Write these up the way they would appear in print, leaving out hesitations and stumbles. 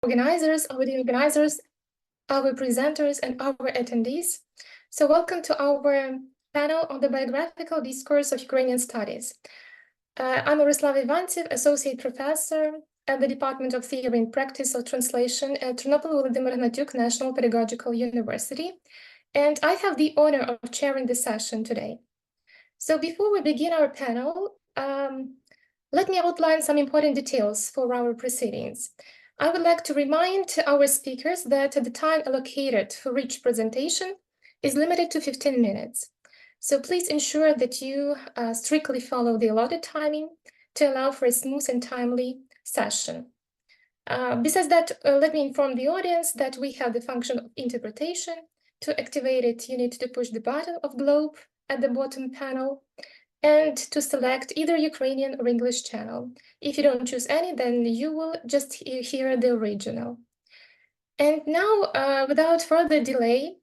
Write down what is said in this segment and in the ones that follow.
organizers, our presenters, and our attendees. So welcome to our panel on the biographical discourse of Ukrainian studies. I'm Oryslava Ivantsiv, Associate Professor at the Department of Theory and Practice of Translation at Ternopil Volodymyr Hnatiuk National Pedagogical University, and I have the honor of chairing this session today. So before we begin our panel, let me outline some important details for our proceedings. I would like to remind our speakers that the time allocated for each presentation is limited to 15 minutes. So please ensure that you strictly follow the allotted timing to allow for a smooth and timely session. Besides that, let me inform the audience that we have the function of interpretation. To activate it, you need to push the button of globe at the bottom panel and to select either Ukrainian or English channel. If you don't choose any, then you will just hear the original. And now, without further delay,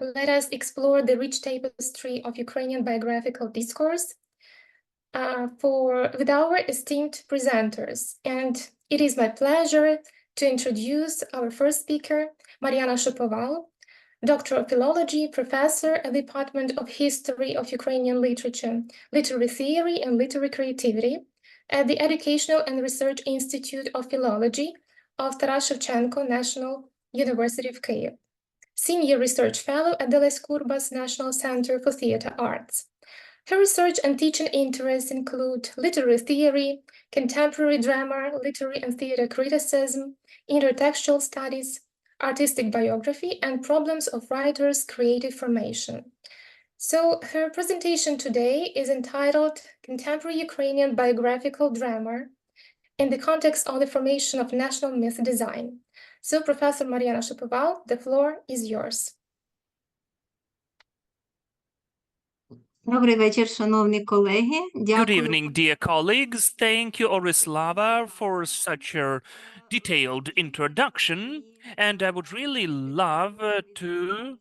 let us explore the rich tapestry of Ukrainian biographical discourse with our esteemed presenters. And it is my pleasure to introduce our first speaker, Mariana Shapoval, Doctor of Philology, Professor at the Department of History of Ukrainian Literature, Literary Theory and Literary Creativity at the Educational and Research Institute of Philology of Taras Shevchenko National University of Kyiv, Senior Research Fellow at the Les Kurbas National Center for Theatre Arts. Her research and teaching interests include literary theory, contemporary drama, literary and theatre criticism, intertextual studies, artistic biography, and problems of writers' creative formation. So her presentation today is entitled Contemporary Ukrainian Biographical Drama in the Context of the Formation of National Myth Design. So Professor Mariana Shapoval, the floor is yours. Добрий вечір, шановні колеги. Good evening, dear colleagues. Thank you, Oryslava, for such a detailed introduction. And I would really love to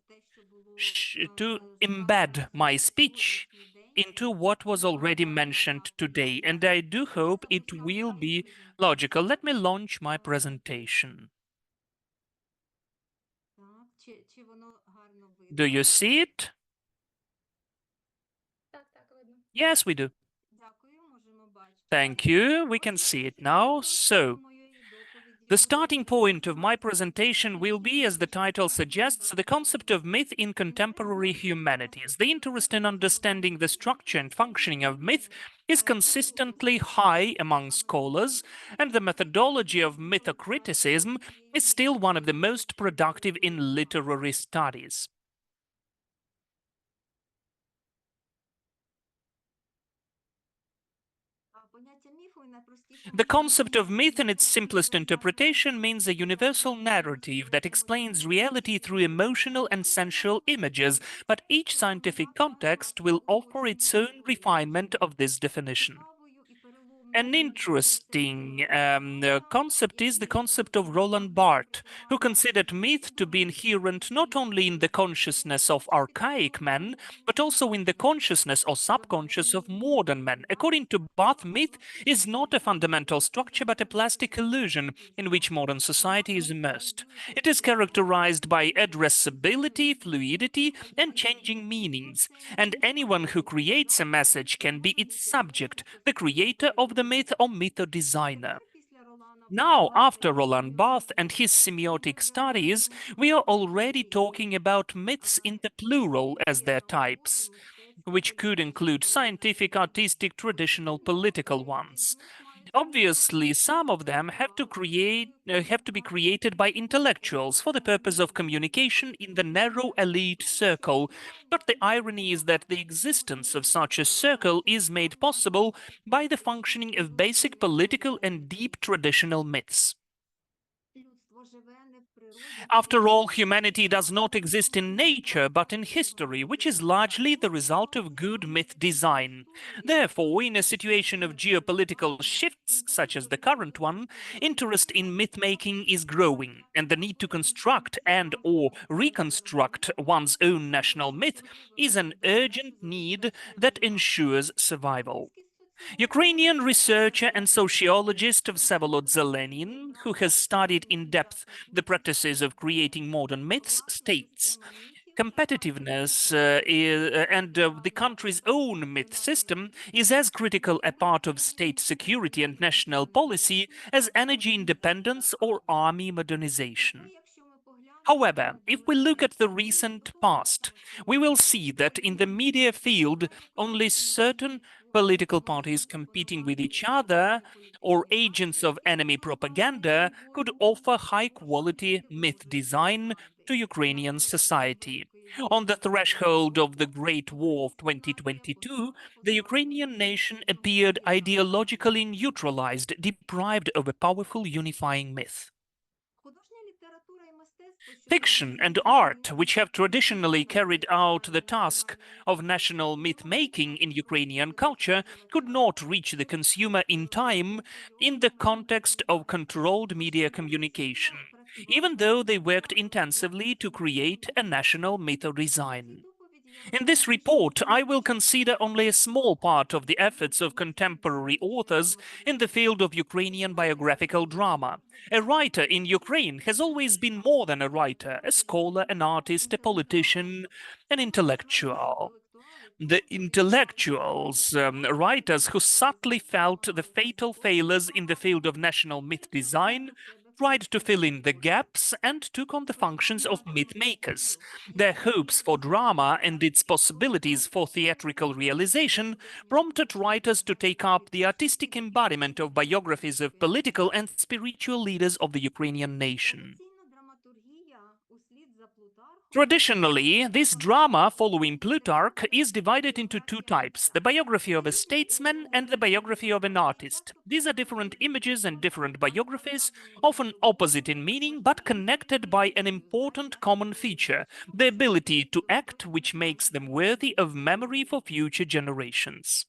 embed my speech into what was already mentioned today. And I do hope it will be logical. Let me launch my presentation. Do you see it? Yes, we do. Thank you. We can see it now. So, the starting point of my presentation will be, as the title suggests, the concept of myth in contemporary humanities. The interest in understanding the structure and functioning of myth is consistently high among scholars, and the methodology of mythocriticism is still one of the most productive in literary studies. The concept of myth in its simplest interpretation means a universal narrative that explains reality through emotional and sensual images, but each scientific context will offer its own refinement of this definition. An interesting concept is the concept of Roland Barthes, who considered myth to be inherent not only in the consciousness of archaic men, but also in the consciousness or subconscious of modern men. According to Barthes, myth is not a fundamental structure, but a plastic illusion in which modern society is immersed. It is characterized by addressability, fluidity, and changing meanings, and anyone who creates a message can be its subject, the creator of the myth or mythodesigner. Now, after Roland Barthes and his semiotic studies, we are already talking about myths in the plural as their types, which could include scientific, artistic, traditional, political ones. Obviously, some of them have to be created by intellectuals for the purpose of communication in the narrow elite circle. But the irony is that the existence of such a circle is made possible by the functioning of basic political and deep traditional myths. After all, humanity does not exist in nature, but in history, which is largely the result of good myth design. Therefore, in a situation of geopolitical shifts, such as the current one, interest in myth-making is growing, and the need to construct and/or reconstruct one's own national myth is an urgent need that ensures survival. Ukrainian researcher and sociologist Vsevolod Zelenin, who has studied in depth the practices of creating modern myths, states, competitiveness and the country's own myth system is as critical a part of state security and national policy as energy independence or army modernization. However, if we look at the recent past, we will see that in the media field, only certain political parties competing with each other or agents of enemy propaganda could offer high-quality myth design to Ukrainian society. On the threshold of the Great War of 2022, the Ukrainian nation appeared ideologically neutralized, deprived of a powerful unifying myth. Fiction and art, which have traditionally carried out the task of national myth-making in Ukrainian culture, could not reach the consumer in time in the context of controlled media communication, even though they worked intensively to create a national myth design. In this report, I will consider only a small part of the efforts of contemporary authors in the field of Ukrainian biographical drama. A writer in Ukraine has always been more than a writer, a scholar, an artist, a politician, an intellectual. The intellectuals, writers who subtly felt the fatal failures in the field of national myth design, tried to fill in the gaps and took on the functions of myth makers. Their hopes for drama and its possibilities for theatrical realization prompted writers to take up the artistic embodiment of biographies of political and spiritual leaders of the Ukrainian nation. Traditionally, this drama, following Plutarch, is divided into two types, the biography of a statesman and the biography of an artist. These are different images and different biographies, often opposite in meaning, but connected by an important common feature, the ability to act, which makes them worthy of memory for future generations.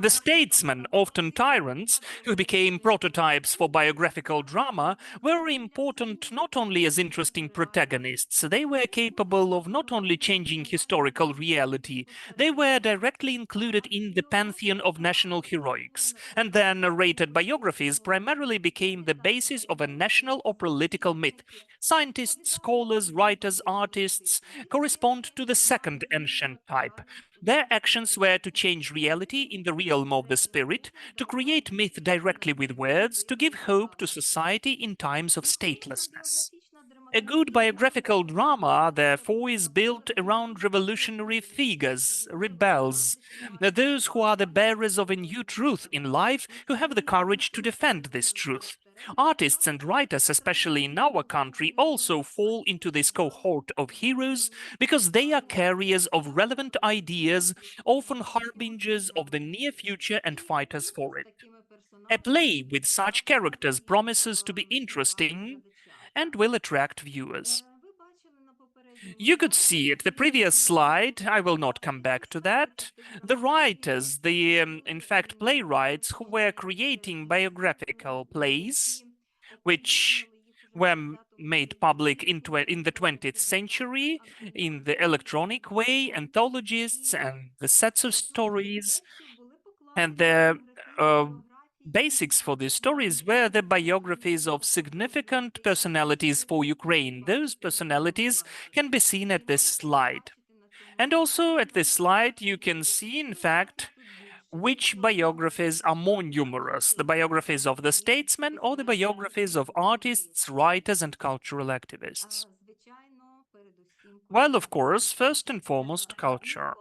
The statesmen, often tyrants, who became prototypes for biographical drama, were important not only as interesting protagonists, they were capable of not only changing historical reality, they were directly included in the pantheon of national heroics, and their narrated biographies primarily became the basis of a national or political myth. Scientists, scholars, writers, artists correspond to the second ancient type. Their actions were to change reality in the realm of the spirit, to create myth directly with words, to give hope to society in times of statelessness. A good biographical drama, therefore, is built around revolutionary figures, rebels, those who are the bearers of a new truth in life, who have the courage to defend this truth. Artists and writers, especially in our country, also fall into this cohort of heroes because they are carriers of relevant ideas, often harbingers of the near future and fighters for it. A play with such characters promises to be interesting and will attract viewers. You could see it, the previous slide, I will not come back to that. The writers, in fact, playwrights who were creating biographical plays, which were made public in the 20th century in the electronic way, anthologists and the sets of stories, and the basics for these stories were the biographies of significant personalities for Ukraine. Those personalities can be seen at this slide. And also at this slide, you can see, in fact, which biographies are more numerous, the biographies of the statesmen or the biographies of artists, writers, and cultural activists. Well, of course, first and foremost, culture.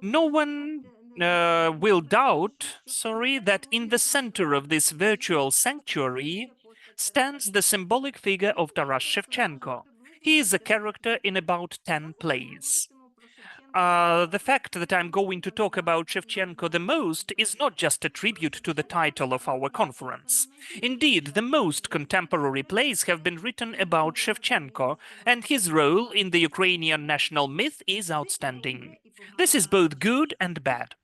No one will doubt, that in the center of this virtual sanctuary stands the symbolic figure of Taras Shevchenko. He is a character in about 10 plays. The fact that I'm going to talk about Shevchenko the most is not just a tribute to the title of our conference. Indeed, the most contemporary plays have been written about Shevchenko, and his role in the Ukrainian national myth is outstanding. This is both good and bad.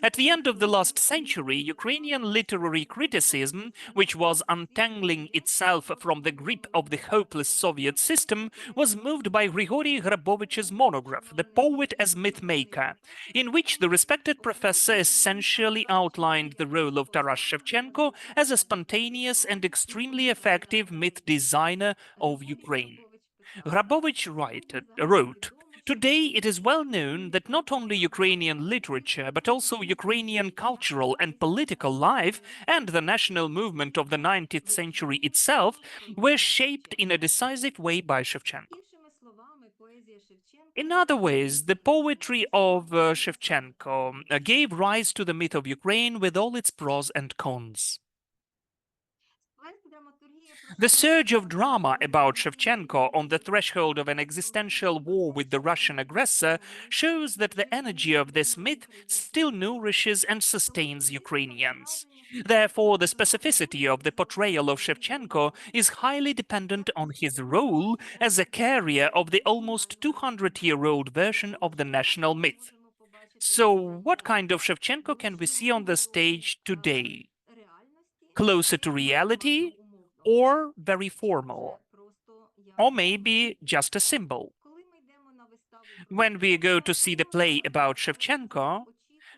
At the end of the last century, Ukrainian literary criticism, which was untangling itself from the grip of the hopeless Soviet system, was moved by Grigory Grabovich's monograph, The Poet as Mythmaker, in which the respected professor essentially outlined the role of Taras Shevchenko as a spontaneous and extremely effective myth designer of Ukraine. Grabovich wrote, "Today it is well known that not only Ukrainian literature, but also Ukrainian cultural and political life and the national movement of the 19th century itself were shaped in a decisive way by Shevchenko." In other ways, the poetry of Shevchenko gave rise to the myth of Ukraine with all its pros and cons. The surge of drama about Shevchenko on the threshold of an existential war with the Russian aggressor shows that the energy of this myth still nourishes and sustains Ukrainians. Therefore, the specificity of the portrayal of Shevchenko is highly dependent on his role as a carrier of the almost 200-year-old version of the national myth. So, what kind of Shevchenko can we see on the stage today? Closer to reality, or very formal, or maybe just a symbol? When we go to see the play about Shevchenko,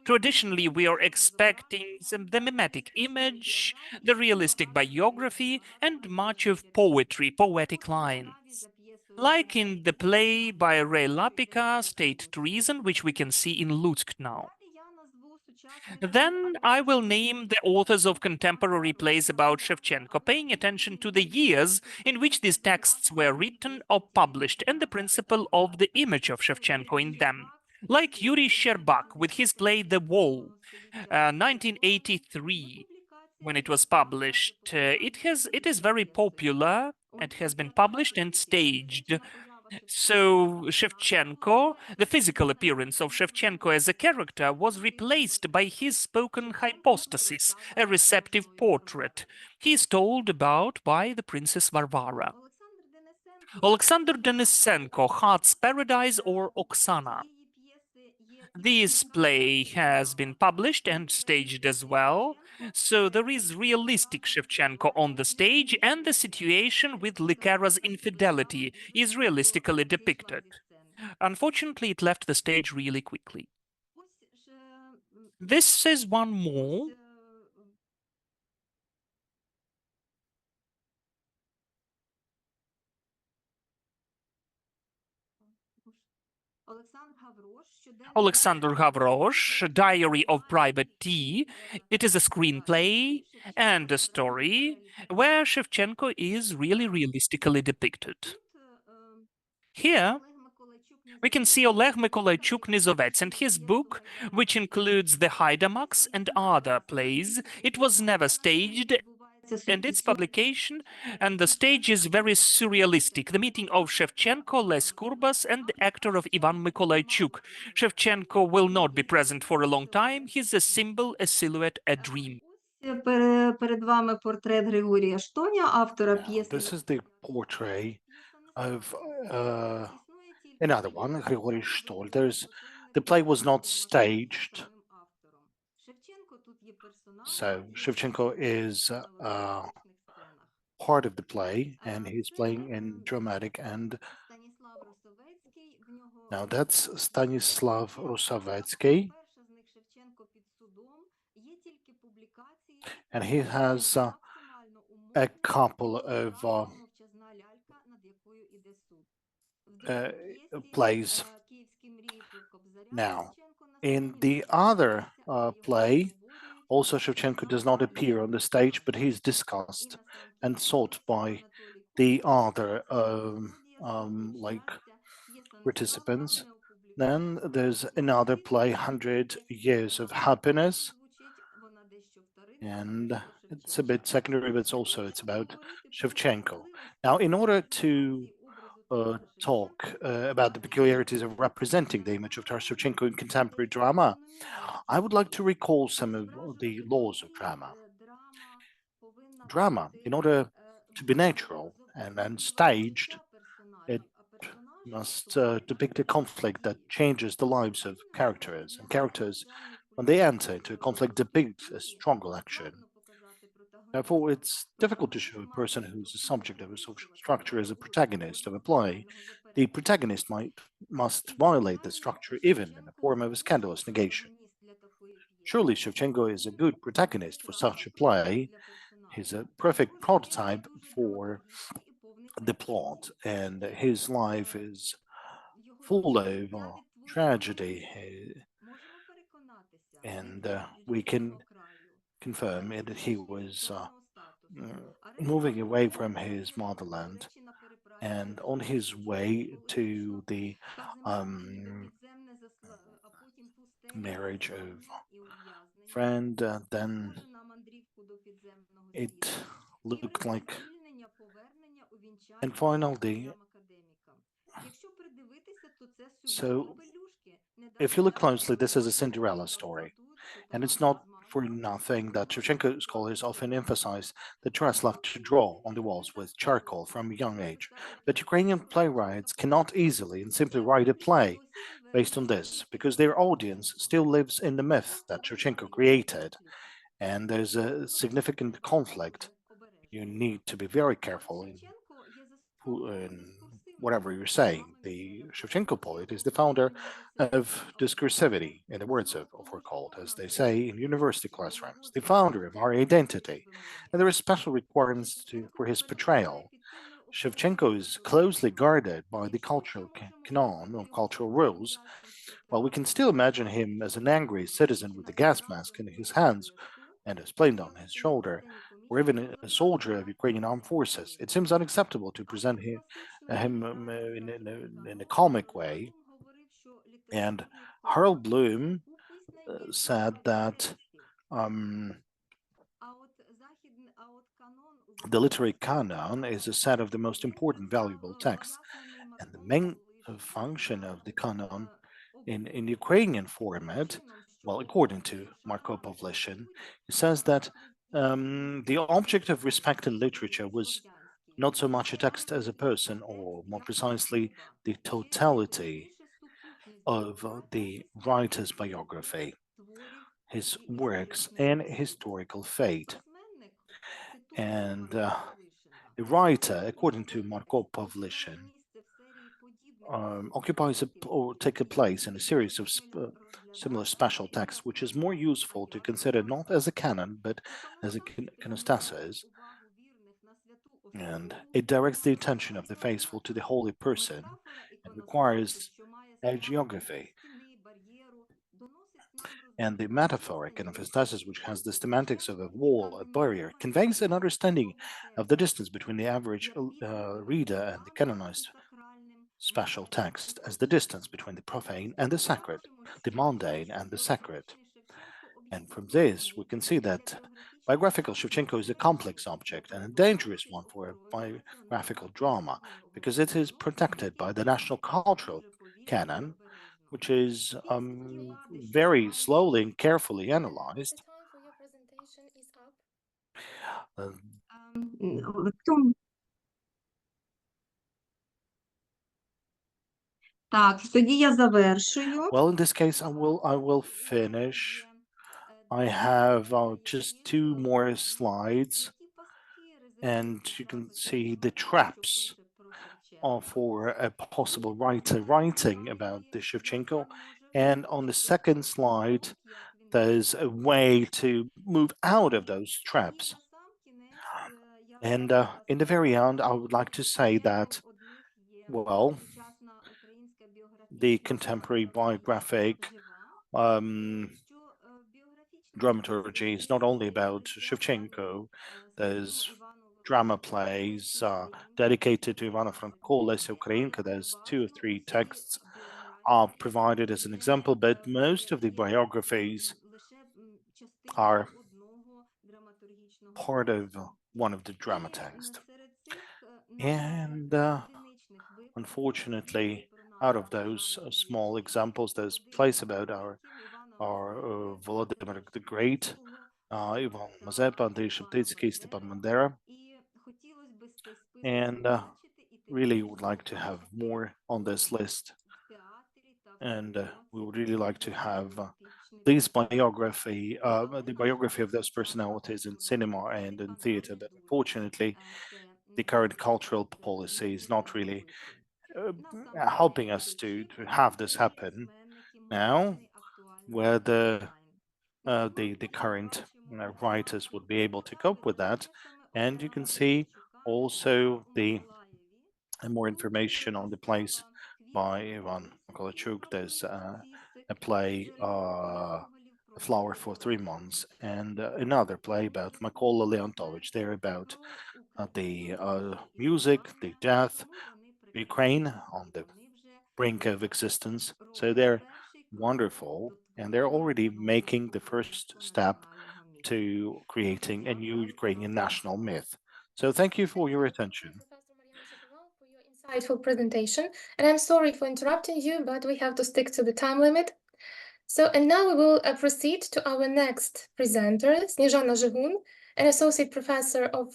traditionally we are expecting the mimetic image, the realistic biography, and much of poetry, poetic lines. Like in the play by Ray Lapika, State Treason, which we can see in Lutsk now. Then I will name the authors of contemporary plays about Shevchenko, paying attention to the years in which these texts were written or published and the principle of the image of Shevchenko in them. Like Yuri Sherbak with his play The Wall, 1983, when it was published. It is very popular. It has been published and staged. So Shevchenko, the physical appearance of Shevchenko as a character was replaced by his spoken hypostasis, a receptive portrait. He is told about by the Princess Varvara. Alexander Denisenko, Heart's Paradise or Oksana. This play has been published and staged as well, so there is realistic Shevchenko on the stage, and the situation with Likara's infidelity is realistically depicted. Unfortunately, it left the stage really quickly. This is one more. Alexander Gavroche, Diary of Private Tea. It is a screenplay and a story where Shevchenko is really realistically depicted. Here, we can see Oleg Mykolaichuk Nizovets and his book, which includes The Haidamaks and other plays. It was never staged, and its publication and the stage is very surrealistic. The meeting of Shevchenko, Les Kurbas, and the actor of Ivan Mykolaichuk. Shevchenko will not be present for a long time. He's a symbol, a silhouette, a dream. Перед вами портрет Григорія Штоня, автора п'єси. This is the portrait of another one, Grigory Shtol. The play was not staged, so Shevchenko is part of the play, and he's playing in dramatic. And now that's Stanislav Rusavetsky, and he has a couple of plays. Now, in the other play, also Shevchenko does not appear on the stage, but he's discussed and sought by the other like participants. Then there's another play, 100 Years of Happiness, and it's a bit secondary, but it's about Shevchenko. Now, in order to talk about the peculiarities of representing the image of Taras Shevchenko in contemporary drama, I would like to recall some of the laws of drama. Drama, in order to be natural and staged, it must depict a conflict that changes the lives of characters, and characters when they enter into a conflict, depict a stronger action. Therefore, it's difficult to show a person who's the subject of a social structure as a protagonist of a play. The protagonist must violate the structure even in the form of a scandalous negation. Surely Shevchenko is a good protagonist for such a play. He's a perfect prototype for the plot, and his life is full of tragedy, and we can confirm that he was moving away from his motherland and on his way to the marriage of friend, then it looked like, and finally, so if you look closely, this is a Cinderella story, and it's not for nothing that Shevchenko scholars often emphasize that Taras loved to draw on the walls with charcoal from a young age. But Ukrainian playwrights cannot easily and simply write a play based on this, because their audience still lives in the myth that Shevchenko created, and there's a significant conflict. You need to be very careful in whatever you're saying. The Shevchenko poet is the founder of discursivity, in the words of Foucault, as they say in university classrooms, the founder of our identity, and there are special requirements for his portrayal. Shevchenko is closely guarded by the cultural canon or cultural rules, while we can still imagine him as an angry citizen with a gas mask in his hands and a splint on his shoulder, or even a soldier of Ukrainian armed forces. It seems unacceptable to present him in a comic way. And Harold Bloom said that the literary canon is a set of the most important, valuable texts, and the main function of the canon in Ukrainian format, well, according to Marko Pavlishin, he says that the object of respect in literature was not so much a text as a person, or more precisely, the totality of the writer's biography, his works, and historical fate. And a writer, according to Marko Pavlishin, occupies or take a place in a series of similar special texts, which is more useful to consider not as a canon, but as a ikonostasis, and it directs the attention of the faithful to the holy person and requires hagiography. And the metaphoric ikonostasis, which has the semantics of a wall, a barrier, conveys an understanding of the distance between the average reader and the canonized special text as the distance between the profane and the sacred, the mundane and the sacred. And from this, we can see that biographical Shevchenko is a complex object and a dangerous one for a biographical drama, because it is protected by the national cultural canon, which is very slowly and carefully analyzed. The time for your presentation is up. Так, тоді я завершую. Well, in this case, I will finish. I have just 2 more slides, and you can see the traps for a possible writer writing about the Shevchenko. And on the second slide, there's a way to move out of those traps. And in the very end, I would like to say that, well, the contemporary biographic dramaturgy is not only about Shevchenko. There's drama plays dedicated to Ivana Franko, Lesya Ukrainka. There's 2 or 3 texts are provided as an example, but most of the biographies are part of one of the drama texts. And unfortunately, out of those small examples, there's plays about our Volodymyr the Great, Ivan Mazepa, Andrei Sheptytsky, Stepan Bandera, and really would like to have more on this list. And we would really like to have this biography, the biography of those personalities in cinema and in theater, but unfortunately, the current cultural policy is not really helping us to have this happen now, where the current writers would be able to cope with that. And you can see also the more information on the plays by Ivan Hnatiuk. There's a play, A Flower for 3 Months, and another play about Mykola Leontovich. They're about the music, the death, Ukraine on the brink of existence. So they're wonderful, and they're already making the first step to creating a new Ukrainian national myth. So thank you for your attention. Professor Mariana Shapoval, for your insightful presentation. And I'm sorry for interrupting you, but we have to stick to the time limit. So, and now we will proceed to our next presenter, Snizhana Zhygun, an associate professor of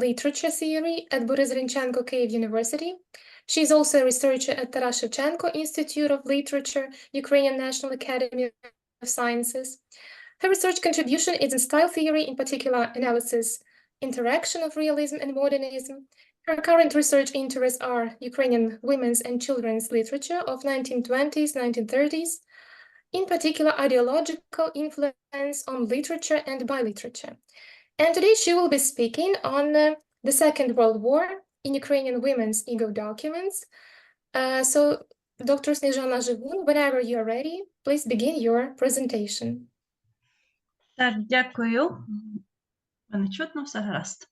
literature theory at Borys Grinchenko Kyiv University. She's also a researcher at Taras Shevchenko Institute of Literature, Ukrainian National Academy of Sciences. Her research contribution is in style theory, in particular analysis, interaction of realism and modernism. Her current research interests are Ukrainian women's and children's literature of 1920s, 1930s, in particular ideological influence on literature and by literature. And today she will be speaking on the Second World War in Ukrainian women's ego documents. So, Dr. Snizhana Zhygun, whenever you're ready, please begin your presentation. Так, дякую. Мене чутно, все гаразд.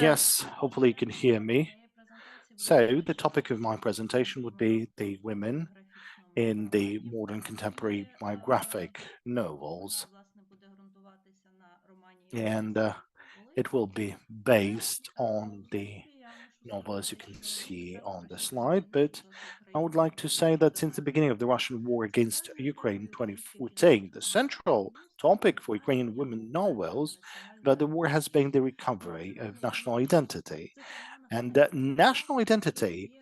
Yes, hopefully you can hear me. So the topic of my presentation would be the women in the modern contemporary biographic novels. And it will be based on the novel, as you can see on the slide. But I would like to say that since the beginning of the Russian war against Ukraine in 2014, the central topic for Ukrainian women novels about the war has been the recovery of national identity. And that national identity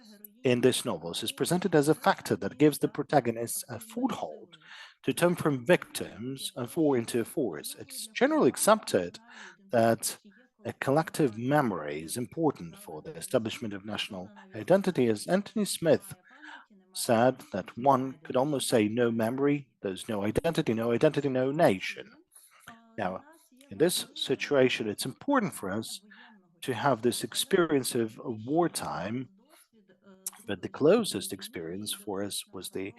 in these novels is presented as a factor that gives the protagonists a foothold to turn from victims of war into a force. It's generally accepted that a collective memory is important for the establishment of national identity, as Anthony Smith said that one could almost say no memory, there's no identity, no nation. Now, in this situation, it's important for us to have this experience of wartime, but the closest experience for us was the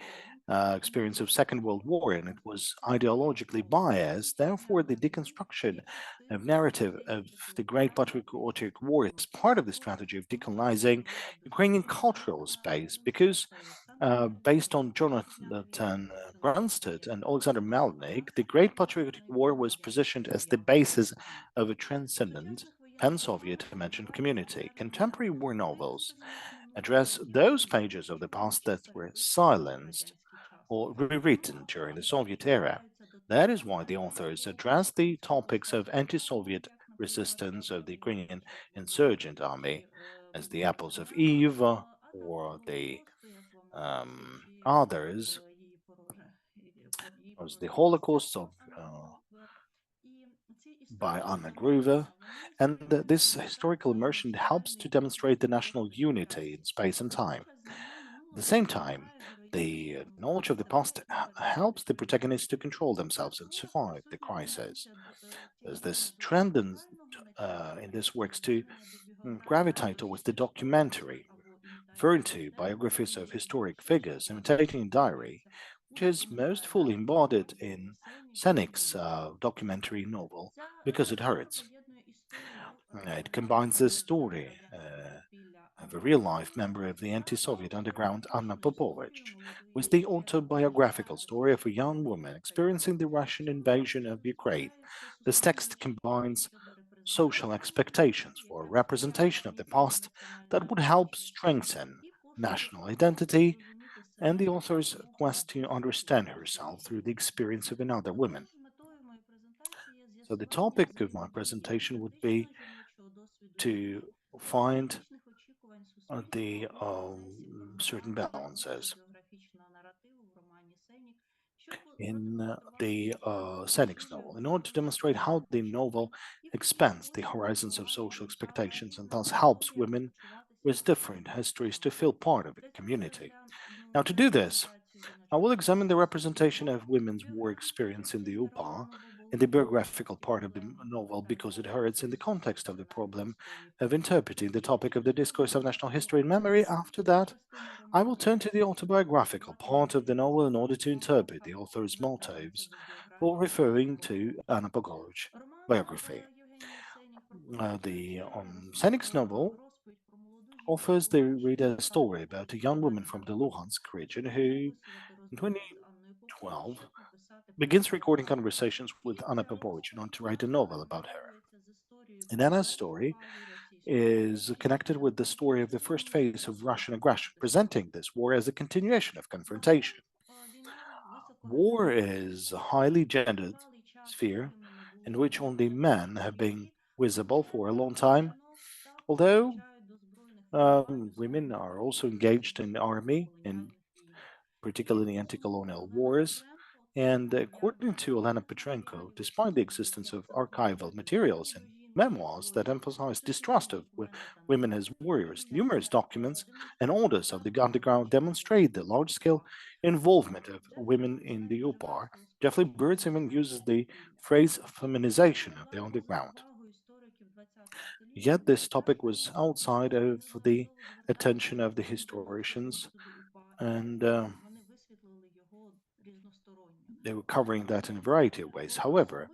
experience of Second World War, and it was ideologically biased. Therefore, the deconstruction of narrative of the Great Patriotic War is part of the strategy of decolonizing Ukrainian cultural space, because based on Jonathan Brunstad and Alexander Melnik, the Great Patriotic War was positioned as the basis of a transcendent pan-Soviet imagined community. Contemporary war novels address those pages of the past that were silenced or rewritten during the Soviet era. That is why the authors address the topics of anti-Soviet resistance of the Ukrainian insurgent army as the apples of Eve or the others as the Holocaust of by Anna Gruver, and this historical immersion helps to demonstrate the national unity in space and time. At the same time, the knowledge of the past helps the protagonists to control themselves and survive the crisis. There's this trend in this works to gravitate towards the documentary, referring to biographies of historic figures, imitating a diary, which is most fully embodied in Senik's documentary novel, Because It Hurts. It combines the story of a real-life member of the anti-Soviet underground Anna Popovich with the autobiographical story of a young woman experiencing the Russian invasion of Ukraine. This text combines social expectations for a representation of the past that would help strengthen national identity and the author's quest to understand herself through the experience of another woman. So the topic of my presentation would be to find the certain balances. in the Senex novel, in order to demonstrate how the novel expands the horizons of social expectations and thus helps women with different histories to feel part of a community. Now, to do this, I will examine the representation of women's war experience in the UPA in the biographical part of the novel because it hurts in the context of the problem of interpreting the topic of the discourse of national history and memory. After that, I will turn to the autobiographical part of the novel in order to interpret the author's motives for referring to Anna Pogor's biography. The Senec's novel offers the reader a story about a young woman from the Luhansk region who, in 2012, begins recording conversations with Anna Pavlovich in order to write a novel about her. And Anna's story is connected with the story of the first phase of Russian aggression, presenting this war as a continuation of confrontation. War is a highly gendered sphere in which only men have been visible for a long time, although women are also engaged in the army, and particularly anti-colonial wars. And according to Olena Petrenko, despite the existence of archival materials and memoirs that emphasize distrust of women as warriors, numerous documents and orders of the underground demonstrate the large-scale involvement of women in the UPAR. Jeffrey Birds even uses the phrase feminization of the underground. Yet this topic was outside of the attention of the historians, and they were covering that in a variety of ways. However,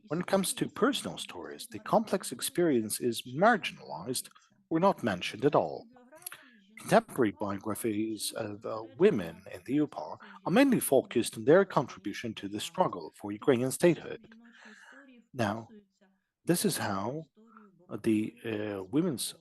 when it comes to personal stories, the complex experience is marginalized or not mentioned at all. Contemporary biographies of women in the UPAR are mainly focused on their contribution to the struggle for Ukrainian statehood. Now, this is how the women's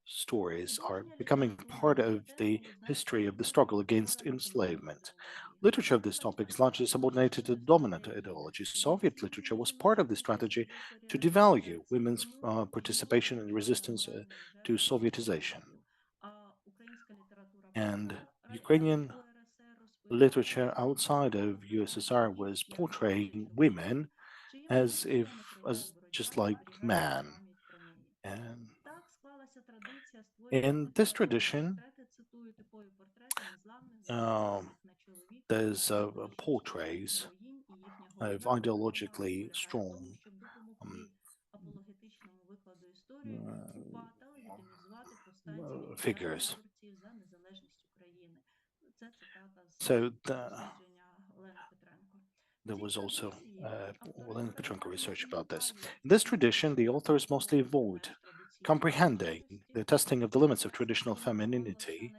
stories are becoming part of the history of the struggle against enslavement. Literature of this topic is largely subordinated to dominant ideologies. Soviet literature was part of the strategy to devalue women's participation in resistance to Sovietization. And Ukrainian literature outside of USSR was portraying women as if as just like man. And in this tradition, there's portraits of ideologically strong figures. So there was also Olena Petrenko research about this. In this tradition, the authors mostly avoid comprehending the testing of the limits of traditional femininity,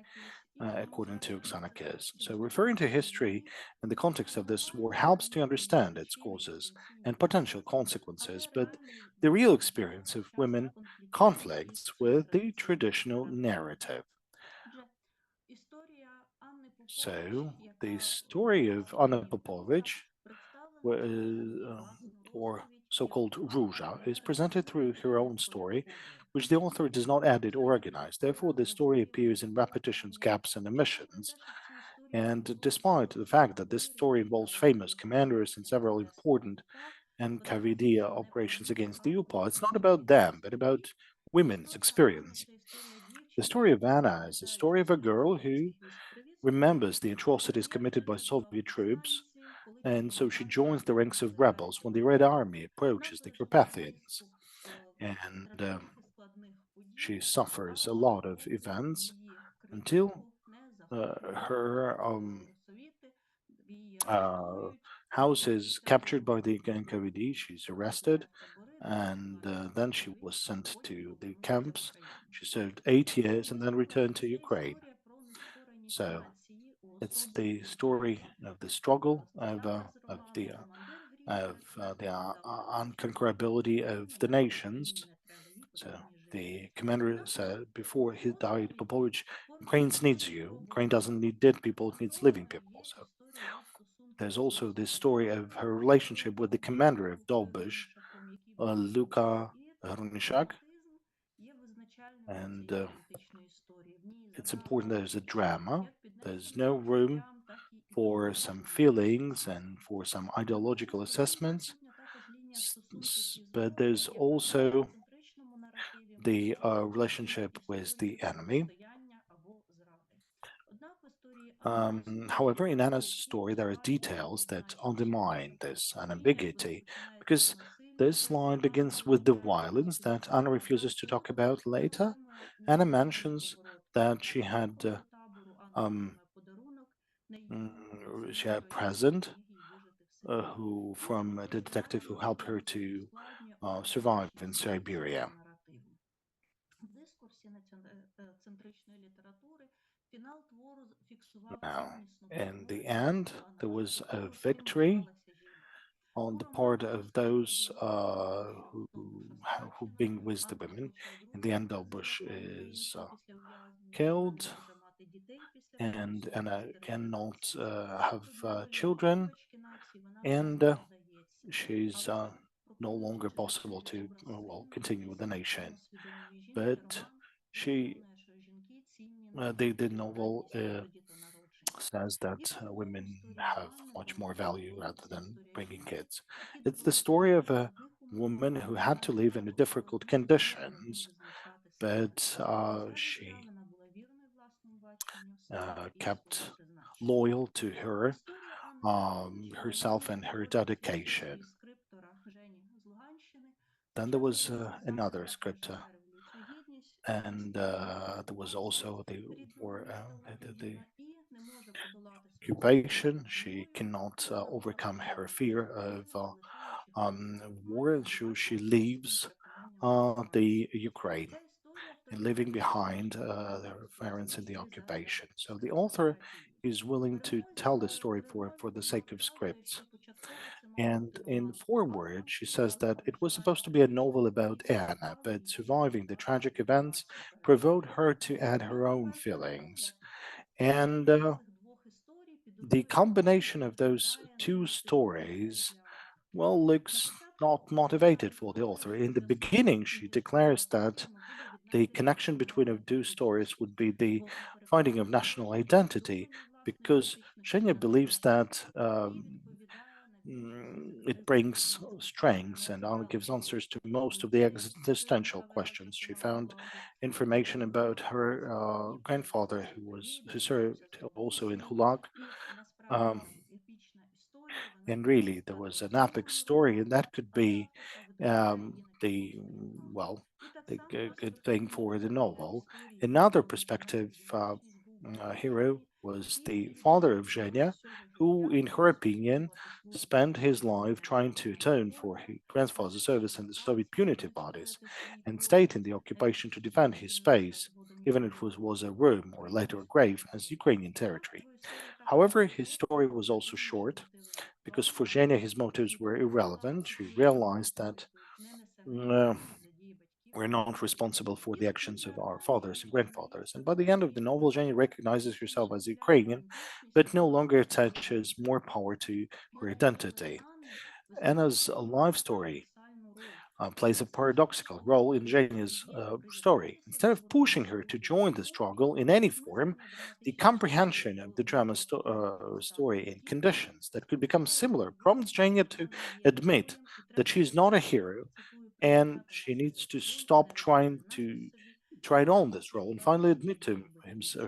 according to Oksana Kes. So referring to history in the context of this war helps to understand its causes and potential consequences, but the real experience of women conflicts with the traditional narrative. So the story of Anna Popovich, or so-called Ruzha, is presented through her own story, which the author does not edit or organize. Therefore, the story appears in repetitions, gaps, and omissions. And despite the fact that this story involves famous commanders and several important NKVD operations against the UPA, it's not about them, but about women's experience. The story of Anna is the story of a girl who remembers the atrocities committed by Soviet troops, and so she joins the ranks of rebels when the Red Army approaches the Carpathians. And she suffers a lot of events until her house is captured by the NKVD. She's arrested, and then she was sent to the camps. She served 8 years and then returned to Ukraine. So it's the story of the struggle of the unconquerability of the nations. So the commander said before he died, Popovich, Ukraine needs you. Ukraine doesn't need dead people, it needs living people. So there's also this story of her relationship with the commander of Dolbush, Luka Hrunishak. And it's important there's a drama. There's no room for some feelings and for some ideological assessments, but there's also the relationship with the enemy. However, in Anna's story, there are details that undermine this ambiguity, because this line begins with the violence that Anna refuses to talk about later. Anna mentions that she had a present from the detective who helped her to survive in Siberia. Now, in the end, there was a victory on the part of those who being with the women. In the end, Bush is killed, and Anna cannot have children, and she's no longer possible to continue with the nation. But the novel says that women have much more value rather than bringing kids. It's the story of a woman who had to live in difficult conditions, but she kept loyal to herself and her dedication. Then there was another scripter, and there was also the occupation. She cannot overcome her fear of war, so she leaves the Ukraine, and leaving behind their parents in the occupation. So the author is willing to tell the story for the sake of scripts. And in foreword, she says that it was supposed to be a novel about Anna, but surviving the tragic events provoked her to add her own feelings. And the combination of those two stories, well, looks not motivated for the author. In the beginning, she declares that the connection between the two stories would be the finding of national identity, because Zhenya believes that it brings strengths and gives answers to most of the existential questions. She found information about her grandfather, who served also in Hulag. And really, there was an epic story, and that could be the good thing for the novel. Another perspective hero was the father of Zhenya, who, in her opinion, spent his life trying to atone for his grandfather's service in the Soviet punitive bodies and stayed in the occupation to defend his space, even if it was a room or later a grave, as Ukrainian territory. However, his story was also short, because for Zhenya his motives were irrelevant. She realized that we're not responsible for the actions of our fathers and grandfathers. And by the end of the novel, Zhenya recognizes herself as Ukrainian, but no longer attaches more power to her identity. Anna's life story plays a paradoxical role in Zhenya's story. Instead of pushing her to join the struggle in any form, the comprehension of the drama story in conditions that could become similar prompts Zhenya to admit that she is not a hero, and she needs to stop trying on this role and finally admit to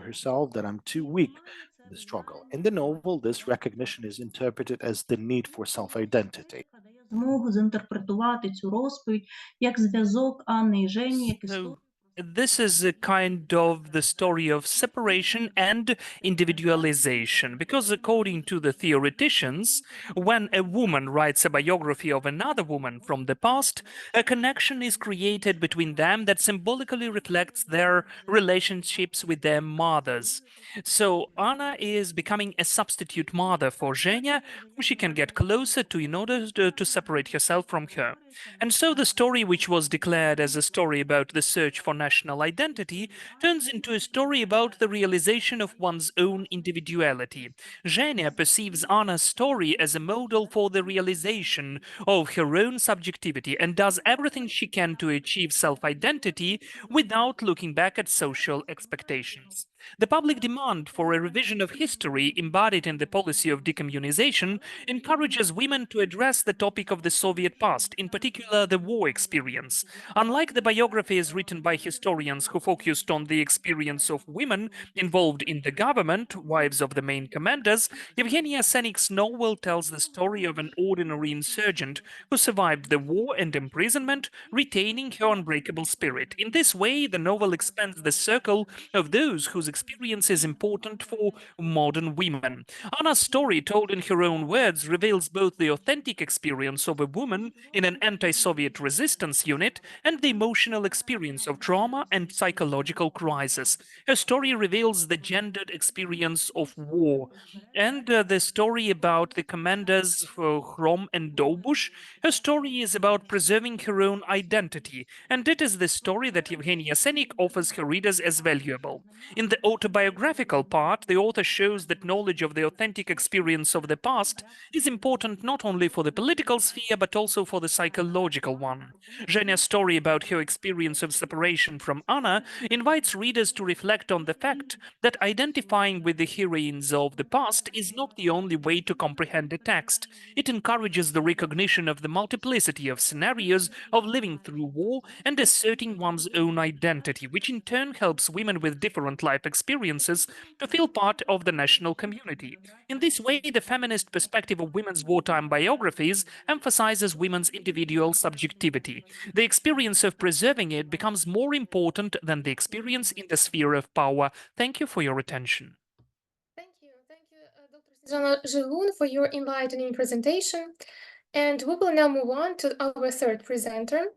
herself that I'm too weak for the struggle. In the novel, this recognition is interpreted as the need for self-identity. Змогу зінтерпретувати цю розповідь як зв'язок Анни і Жені, як історію. This is a kind of the story of separation and individualization, because according to the theoreticians, when a woman writes a biography of another woman from the past, a connection is created between them that symbolically reflects their relationships with their mothers. So Anna is becoming a substitute mother for Zhenya, who she can get closer to in order to separate herself from her. And so the story, which was declared as a story about the search for national identity, turns into a story about the realization of one's own individuality. Zhenya perceives Anna's story as a model for the realization of her own subjectivity and does everything she can to achieve self-identity without looking back at social expectations. The public demand for a revision of history embodied in the policy of decommunization encourages women to address the topic of the Soviet past, in particular the war experience. Unlike the biographies written by historians who focused on the experience of women involved in the government, wives of the main commanders, Yevgenia Senik's novel tells the story of an ordinary insurgent who survived the war and imprisonment, retaining her unbreakable spirit. In this way, the novel expands the circle of those whose experience is important for modern women. Anna's story, told in her own words, reveals both the authentic experience of a woman in an anti-Soviet resistance unit and the emotional experience of trauma and psychological crisis. Her story reveals the gendered experience of war and the story about the commanders Khrom and Dolbush. Her story is about preserving her own identity, and it is the story that Yevgenia Senik offers her readers as valuable. In the autobiographical part, the author shows that knowledge of the authentic experience of the past is important not only for the political sphere but also for the psychological one. Zhenia's story about her experience of separation from Anna invites readers to reflect on the fact that identifying with the heroines of the past is not the only way to comprehend the text. It encourages the recognition of the multiplicity of scenarios of living through war and asserting one's own identity, which in turn helps women with different life experiences to feel part of the national community. In this way, the feminist perspective of women's wartime biographies emphasizes women's individual subjectivity. The experience of preserving it becomes more important than the experience in the sphere of power. Thank you for your attention. Thank you, Dr. Snizhana Zhygun, for your enlightening presentation. And we will now move on to our third presenter.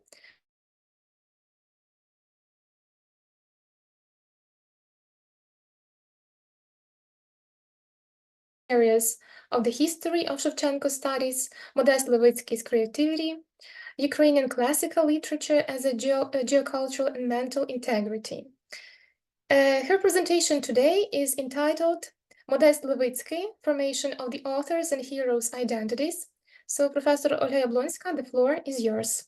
Areas of the history of Shevchenko studies, Modest Levicky's creativity, Ukrainian classical literature as a geocultural and mental integrity. Her presentation today is entitled Modest Levicki, Formation of the Authors and Heroes' Identities. So, Professor Olha Yablonska, the floor is yours.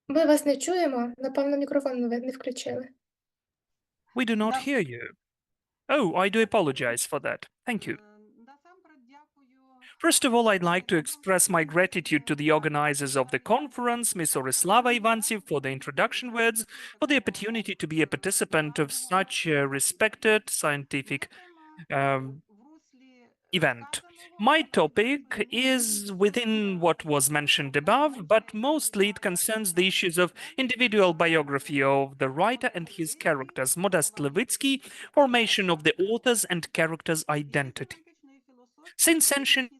Ми вас не чуємо. Напевно, мікрофон ви не включили. We do not hear you. Oh, I do apologize for that. Thank you. First of all, I'd like to express my gratitude to the organizers of the conference, Ms. Oryslava Ivantsiv, for the introduction words, for the opportunity to be a participant of such a respected scientific event. My topic is within what was mentioned above, but mostly it concerns the issues of individual biography of the writer and his characters, Modest Levicki, formation of the author's and character's identity. Since ancient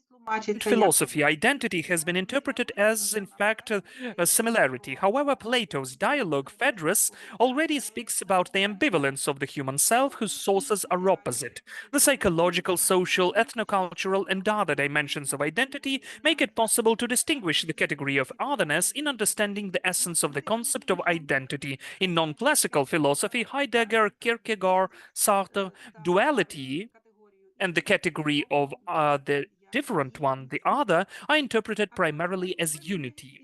philosophy, identity has been interpreted as, in fact, a similarity. However, Plato's dialogue, Phaedrus, already speaks about the ambivalence of the human self, whose sources are opposite. The psychological, social, ethnocultural, and other dimensions of identity make it possible to distinguish the category of otherness in understanding the essence of the concept of identity. In non-classical philosophy, Heidegger, Kierkegaard, Sartre, duality and the category of the different one, the other, are interpreted primarily as unity.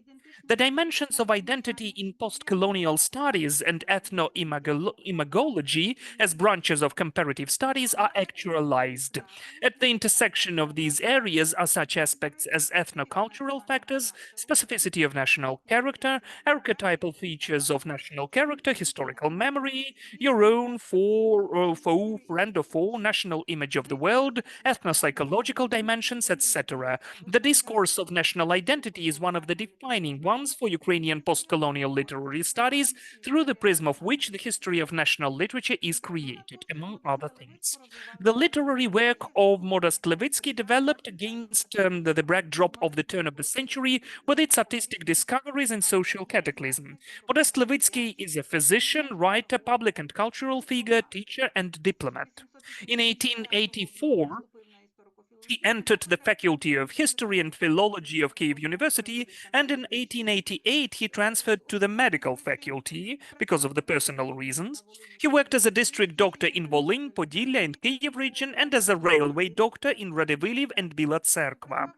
The dimensions of identity in post-colonial studies and ethno-imagology as branches of comparative studies are actualized. At the intersection of these areas are such aspects as ethnocultural factors, specificity of national character, archetypal features of national character, historical memory, your own foe, friend or foe, national image of the world, ethno-psychological dimensions, etc. The discourse of national identity is one of the defining ones for Ukrainian post-colonial literary studies, through the prism of which the history of national literature is created, among other things. The literary work of Modest Levicki developed against the backdrop of the turn of the century with its artistic discoveries and social cataclysm. Modest Levicki is a physician, writer, public and cultural figure, teacher, and diplomat. In 1884, He entered the Faculty of History and Philology of Kyiv University, and in 1888 he transferred to the medical faculty because of the personal reasons. He worked as a district doctor in Volyn, Podillia, and Kyiv region, and as a railway doctor in Radiviliv and Bila Tserkva.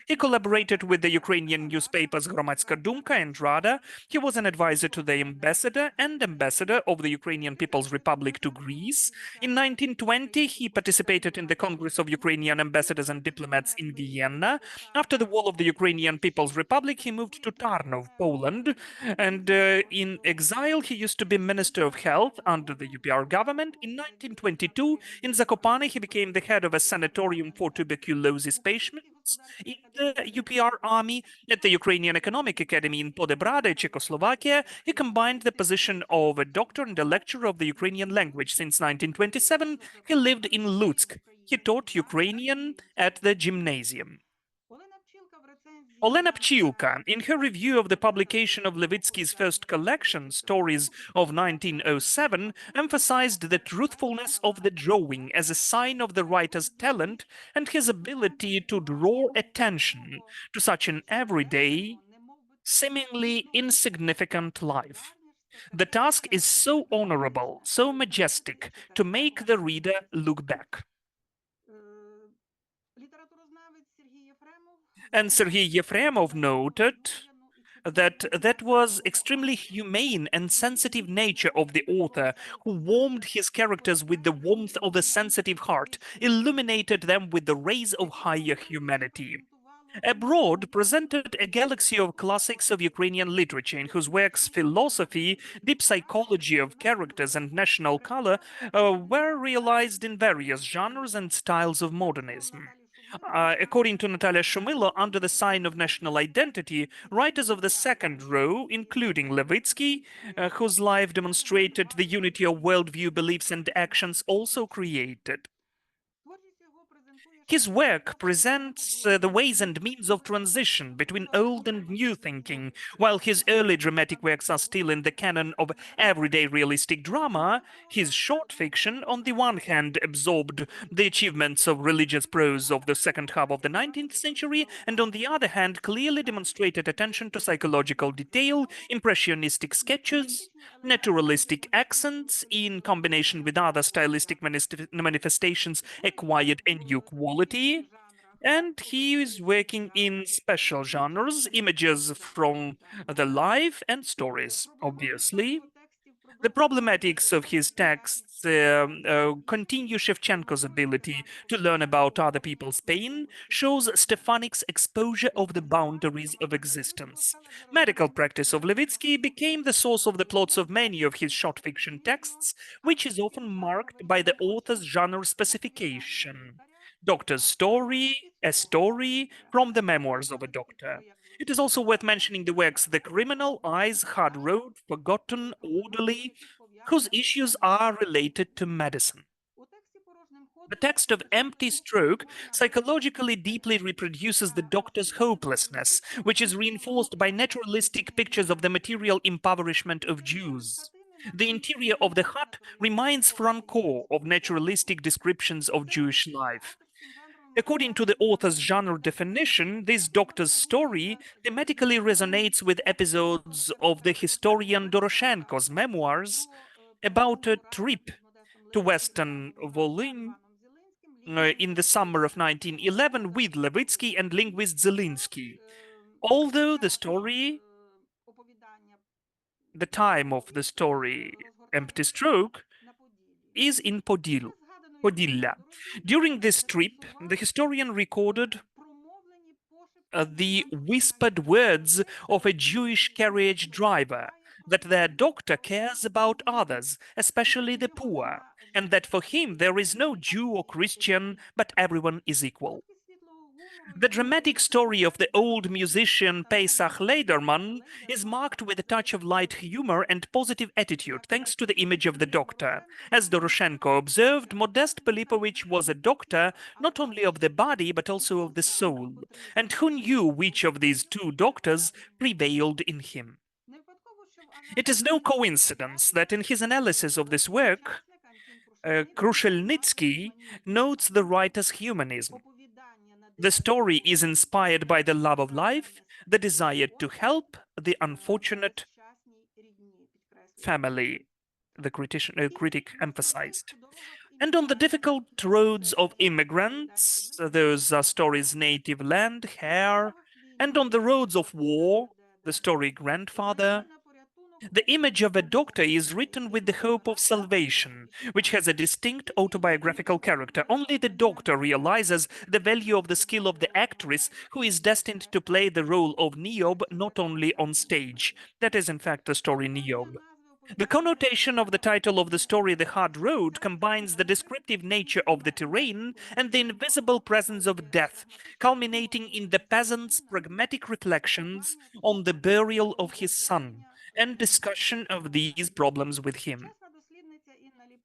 He collaborated with the Ukrainian newspapers Hromadska Dumka and Rada. He was an advisor to the ambassador of the Ukrainian People's Republic to Greece. In 1920, he participated in the Congress of Ukrainian Ambassadors and Diplomats in Vienna. After the fall of the Ukrainian People's Republic, he moved to Tarnów, Poland. And in exile, he used to be Minister of Health under the UPR government. In 1922, in Zakopane, he became the head of a sanatorium for tuberculosis patients. In the UPR army, at the Ukrainian Economic Academy in Podebrada, Czechoslovakia, he combined the position of a doctor and a lecturer of the Ukrainian language. Since 1927, he lived in Lutsk. He taught Ukrainian at the gymnasium. Olena Pchilka, in her review of the publication of Levitsky's first collection, Stories of 1907, emphasized the truthfulness of the drawing as a sign of the writer's talent and his ability to draw attention to such an everyday, seemingly insignificant life. The task is so honorable, so majestic, to make the reader look back. And Sergei Yefremov noted that was extremely humane and sensitive nature of the author, who warmed his characters with the warmth of a sensitive heart, illuminated them with the rays of higher humanity. Abroad presented a galaxy of classics of Ukrainian literature, in whose works philosophy, deep psychology of characters, and national color were realized in various genres and styles of modernism. According to Natalia Shumilo, under the sign of national identity, writers of the second row, including Levitsky, whose life demonstrated the unity of worldview, beliefs, and actions, also created. His work presents the ways and means of transition between old and new thinking. While his early dramatic works are still in the canon of everyday realistic drama, his short fiction, on the one hand, absorbed the achievements of religious prose of the second half of the 19th century, and on the other hand, clearly demonstrated attention to psychological detail, impressionistic sketches, naturalistic accents, in combination with other stylistic manifestations, acquired a new quality. And he is working in special genres, images from the life and stories, obviously. The problematics of his texts continue Shevchenko's ability to learn about other people's pain, shows Stefanik's exposure of the boundaries of existence. Medical practice of Levitsky became the source of the plots of many of his short fiction texts, which is often marked by the author's genre specification. Doctor's story, a story from the memoirs of a doctor. It is also worth mentioning the works The Criminal, Eyes, Hard Road, Forgotten, Orderly, whose issues are related to medicine. The text of Empty Stroke psychologically deeply reproduces the doctor's hopelessness, which is reinforced by naturalistic pictures of the material impoverishment of Jews. The interior of the hut reminds Franco of naturalistic descriptions of Jewish life. According to the author's genre definition, this doctor's story thematically resonates with episodes of the historian Doroshenko's memoirs about a trip to Western Volyn in the summer of 1911 with Levitsky and linguist Zelinsky. Although the story, the time of the story, Empty Stroke, is in Podillia. During this trip, the historian recorded the whispered words of a Jewish carriage driver, that their doctor cares about others, especially the poor, and that for him there is no Jew or Christian, but everyone is equal. The dramatic story of the old musician Pesach Lederman is marked with a touch of light humor and positive attitude, thanks to the image of the doctor. As Doroshenko observed, Modest Pilipovich was a doctor not only of the body but also of the soul, and who knew which of these two doctors prevailed in him. It is no coincidence that in his analysis of this work, Krushelnitsky notes the writer's humanism. The story is inspired by the love of life, the desire to help the unfortunate family, the critic emphasized. And on the difficult roads of immigrants, those are stories Native Land, Hair, and on the roads of war, the story Grandfather. The image of a doctor is written with the hope of salvation, which has a distinct autobiographical character. Only the doctor realizes the value of the skill of the actress who is destined to play the role of Niobe not only on stage. That is, in fact, the story Niobe. The connotation of the title of the story, The Hard Road, combines the descriptive nature of the terrain and the invisible presence of death, culminating in the peasant's pragmatic reflections on the burial of his son and discussion of these problems with him.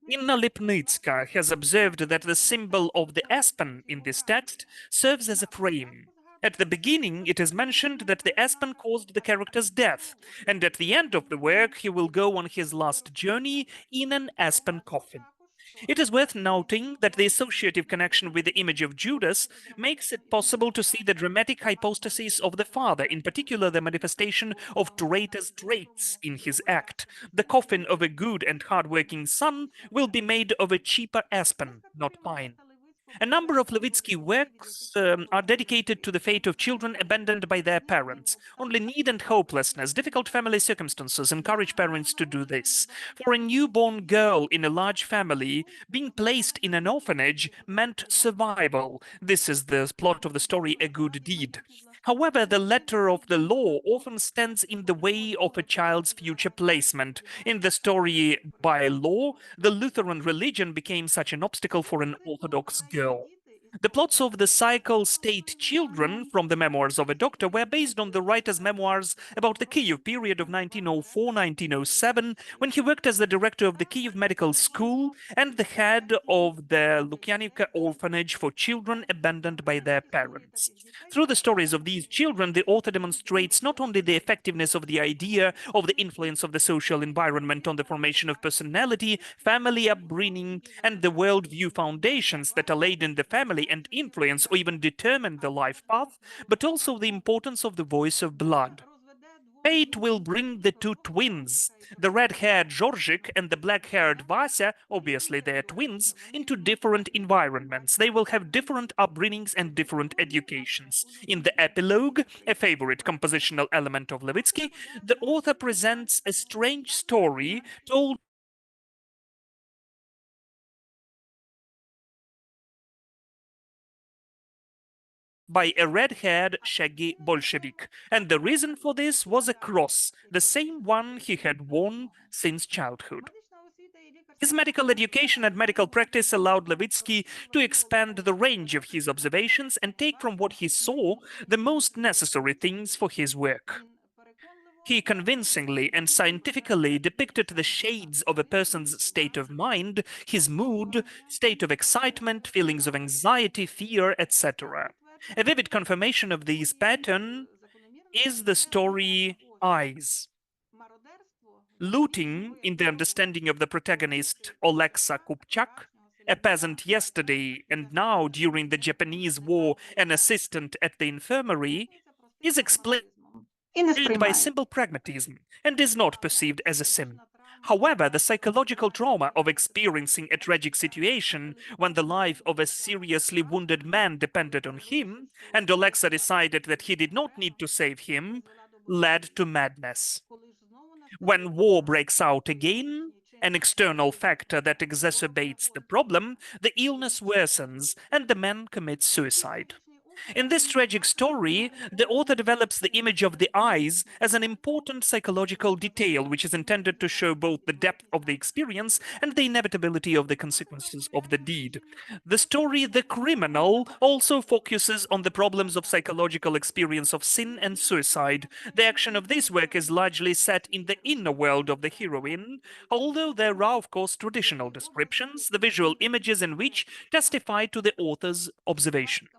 Inna Lipnitska has observed that the symbol of the aspen in this text serves as a frame. At the beginning, it is mentioned that the aspen caused the character's death, and at the end of the work, he will go on his last journey in an aspen coffin. It is worth noting that the associative connection with the image of Judas makes it possible to see the dramatic hypostasis of the father, in particular the manifestation of traitor's traits in his act. The coffin of a good and hard-working son will be made of a cheaper aspen, not pine. A number of Levitsky works are dedicated to the fate of children abandoned by their parents. Only need and hopelessness, difficult family circumstances encourage parents to do this. For a newborn girl in a large family, being placed in an orphanage meant survival. This is the plot of the story, A Good Deed. However, the letter of the law often stands in the way of a child's future placement. In the story By Law, the Lutheran religion became such an obstacle for an Orthodox girl. The plots of the cycle State Children from the Memoirs of a Doctor were based on the writer's memoirs about the Kyiv period of 1904-1907, when he worked as the director of the Kyiv Medical School and the head of the Lukyanivka orphanage for children abandoned by their parents. Through the stories of these children, the author demonstrates not only the effectiveness of the idea of the influence of the social environment on the formation of personality, family upbringing, and the worldview foundations that are laid in the family and influence or even determine the life path, but also the importance of the voice of blood. Fate will bring the two twins, the red-haired Georgik and the black-haired Vasya, obviously they're twins, into different environments. They will have different upbringings and different educations. In the epilogue, a favorite compositional element of Levitsky, the author presents a strange story told by a red-haired, shaggy Bolshevik, and the reason for this was a cross, the same one he had worn since childhood. His medical education and medical practice allowed Levitsky to expand the range of his observations and take from what he saw the most necessary things for his work. He convincingly and scientifically depicted the shades of a person's state of mind, his mood, state of excitement, feelings of anxiety, fear, etc. A vivid confirmation of this pattern is the story Eyes. Looting, in the understanding of the protagonist Oleksa Kupchak, a peasant yesterday and now during the Japanese War an assistant at the infirmary, is explained І не by сприймає. simple pragmatism and is not perceived as a sin. However, the psychological trauma of experiencing a tragic situation when the life of a seriously wounded man depended on him, and Oleksa decided that he did not need to save him, led to madness. When war breaks out again, an external factor that exacerbates the problem, the illness worsens and the man commits suicide. In this tragic story, the author develops the image of the eyes as an important psychological detail, which is intended to show both the depth of the experience and the inevitability of the consequences of the deed. The story The Criminal also focuses on the problems of psychological experience of sin and suicide. The action of this work is largely set in the inner world of the heroine, although there are, of course, traditional descriptions, the visual images in which testify to the author's observation.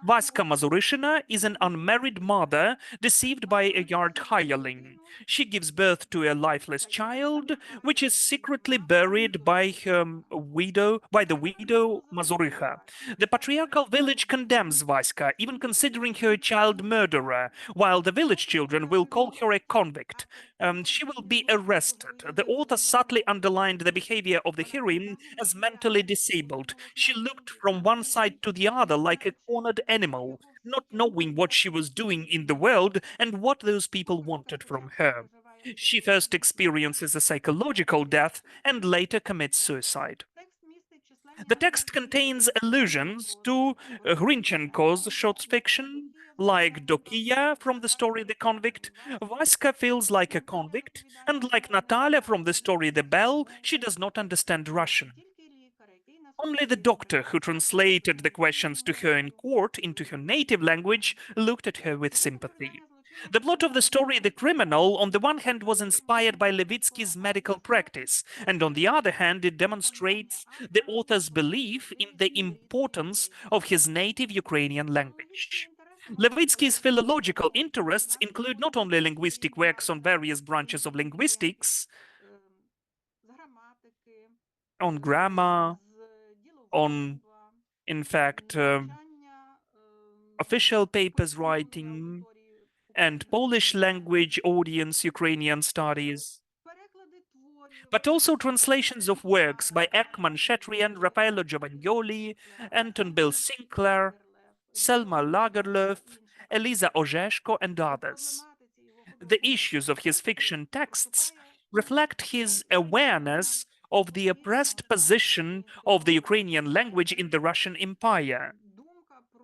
Vaska Mazurishina is an unmarried mother deceived by a yard hireling. She gives birth to a lifeless child, which is secretly buried by the widow Mazuriha. The patriarchal village condemns Vaska, even considering her a child murderer, while the village children will call her a convict. She will be arrested. The author subtly underlined the behavior of the heroine as mentally disabled. She looked from one side to the other like a cornered animal, not knowing what she was doing in the world and what those people wanted from her. She first experiences a psychological death and later commits suicide. The text contains allusions to Grinchenko's short fiction, like Dokia from the story The Convict. Vaska feels like a convict, and like Natalia from the story The Bell, she does not understand Russian. Only the doctor who translated the questions to her in court into her native language looked at her with sympathy. The plot of the story The Criminal, on the one hand, was inspired by Levitsky's medical practice, and on the other hand, it demonstrates the author's belief in the importance of his native Ukrainian language. Levitsky's philological interests include not only linguistic works on various branches of linguistics, on grammar, on, in fact, official papers writing, and Polish language audience Ukrainian studies, but also translations of works by Ekman Shetrian, Raffaello Giovagnoli, Anton Bill Sinclair, Selma Lagerlöf, Eliza Orzeszko, and others. The issues of his fiction texts reflect his awareness of the oppressed position of the Ukrainian language in the Russian Empire,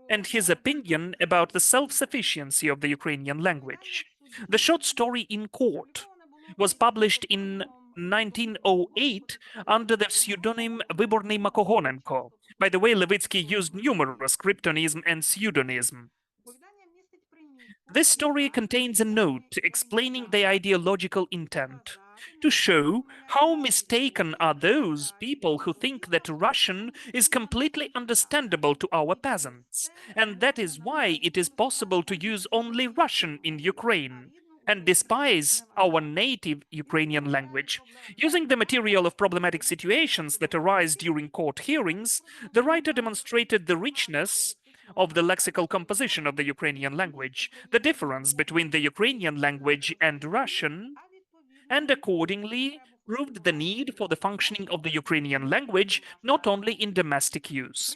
and his opinion about the self-sufficiency of the Ukrainian language. The short story In Court was published in 1908 under the pseudonym Vyborny Makohonenko. By the way, Levitsky used numerous cryptonym and pseudonym. This story contains a note explaining the ideological intent, to show how mistaken are those people who think that Russian is completely understandable to our peasants, and that is why it is possible to use only Russian in Ukraine, and despise our native Ukrainian language. Using the material of problematic situations that arise during court hearings, the writer demonstrated the richness of the lexical composition of the Ukrainian language, the difference between the Ukrainian language and Russian, and accordingly proved the need for the functioning of the Ukrainian language not only in domestic use.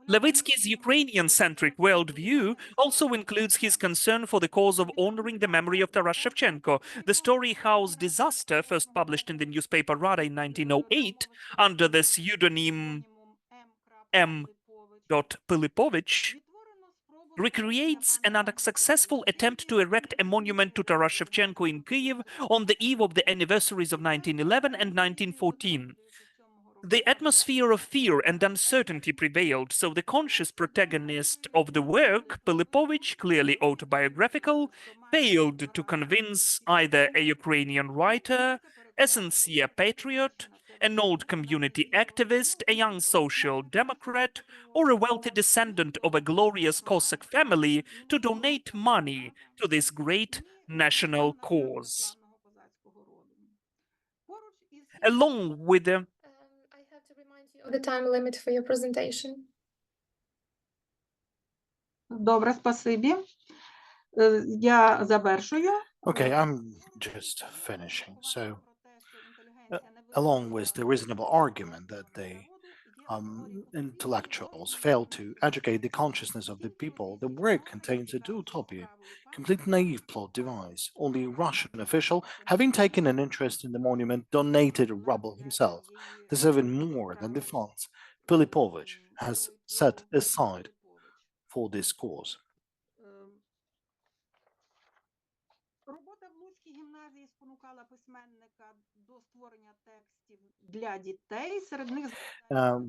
Levitsky's Ukrainian-centric worldview also includes his concern for the cause of honoring the memory of Taras Shevchenko. The story House Disaster, first published in the newspaper Rada in 1908 under the pseudonym M. Pilipovich, recreates an unsuccessful attempt to erect a monument to Taras Shevchenko in Kyiv on the eve of the anniversaries of 1911 and 1914. The atmosphere of fear and uncertainty prevailed, so the conscious protagonist of the work, Pilipovich, clearly autobiographical, failed to convince either a Ukrainian writer, a sincere patriot, an old community activist, a young social democrat, or a wealthy descendant of a glorious Cossack family to donate money to this great national cause. Along with the I have to remind you of the time limit for your presentation. Добре, спасибі. Я завершую. Okay, I'm just finishing. So, along with the reasonable argument that the intellectuals fail to educate the consciousness of the people, the work contains a utopia, complete naive plot device. Only Russian official, having taken an interest in the monument, donated rubble himself, deserving more than the funds Pilipovich has set aside for this cause. Робота в Луцькій гімназії спонукала письменника до створення текстів для дітей. Серед них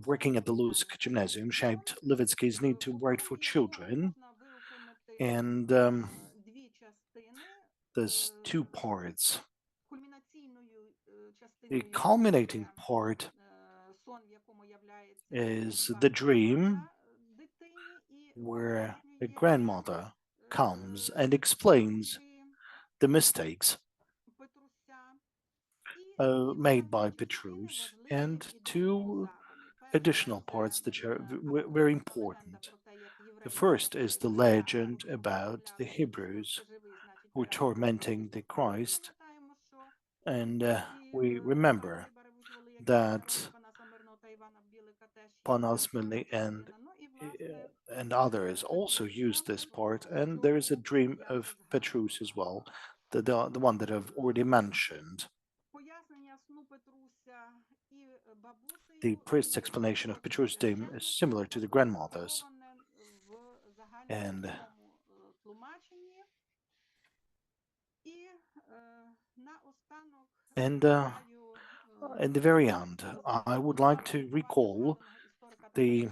Working at the Lutsk Gymnasium shaped Levitsky's need to write for children, and дві частини. there's two parts. Кульмінаційною The частиною culminating part сон, в якому являється is the dream дитині, і where a grandmother comes and explains the mistakes made by Petrus, and two additional parts that are very important. The first is the legend about the Hebrews who were tormenting the Christ, and we remember that Panas Milny and others also used this part, and there is a dream of Petrus as well, the one that I've already mentioned. The priest's explanation of Petrus' dream is similar to the grandmother's, and in the very end, I would like to recall the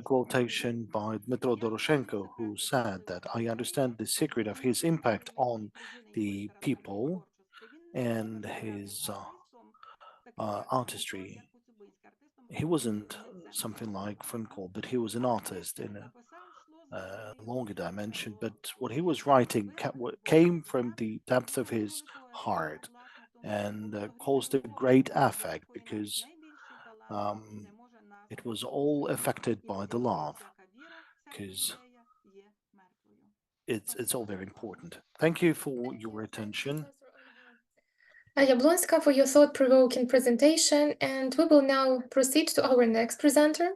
quotation by Dmytro Doroshenko, who said that I understand the secret of his impact on the people and his artistry. He wasn't something like Franco, but he was an artist in a longer dimension. But what he was writing came from the depth of his heart and caused a great effect because it was all affected by the love, because it's all very important. Thank you for your attention. Yablonska, for your thought-provoking presentation, and we will now proceed to our next presenter,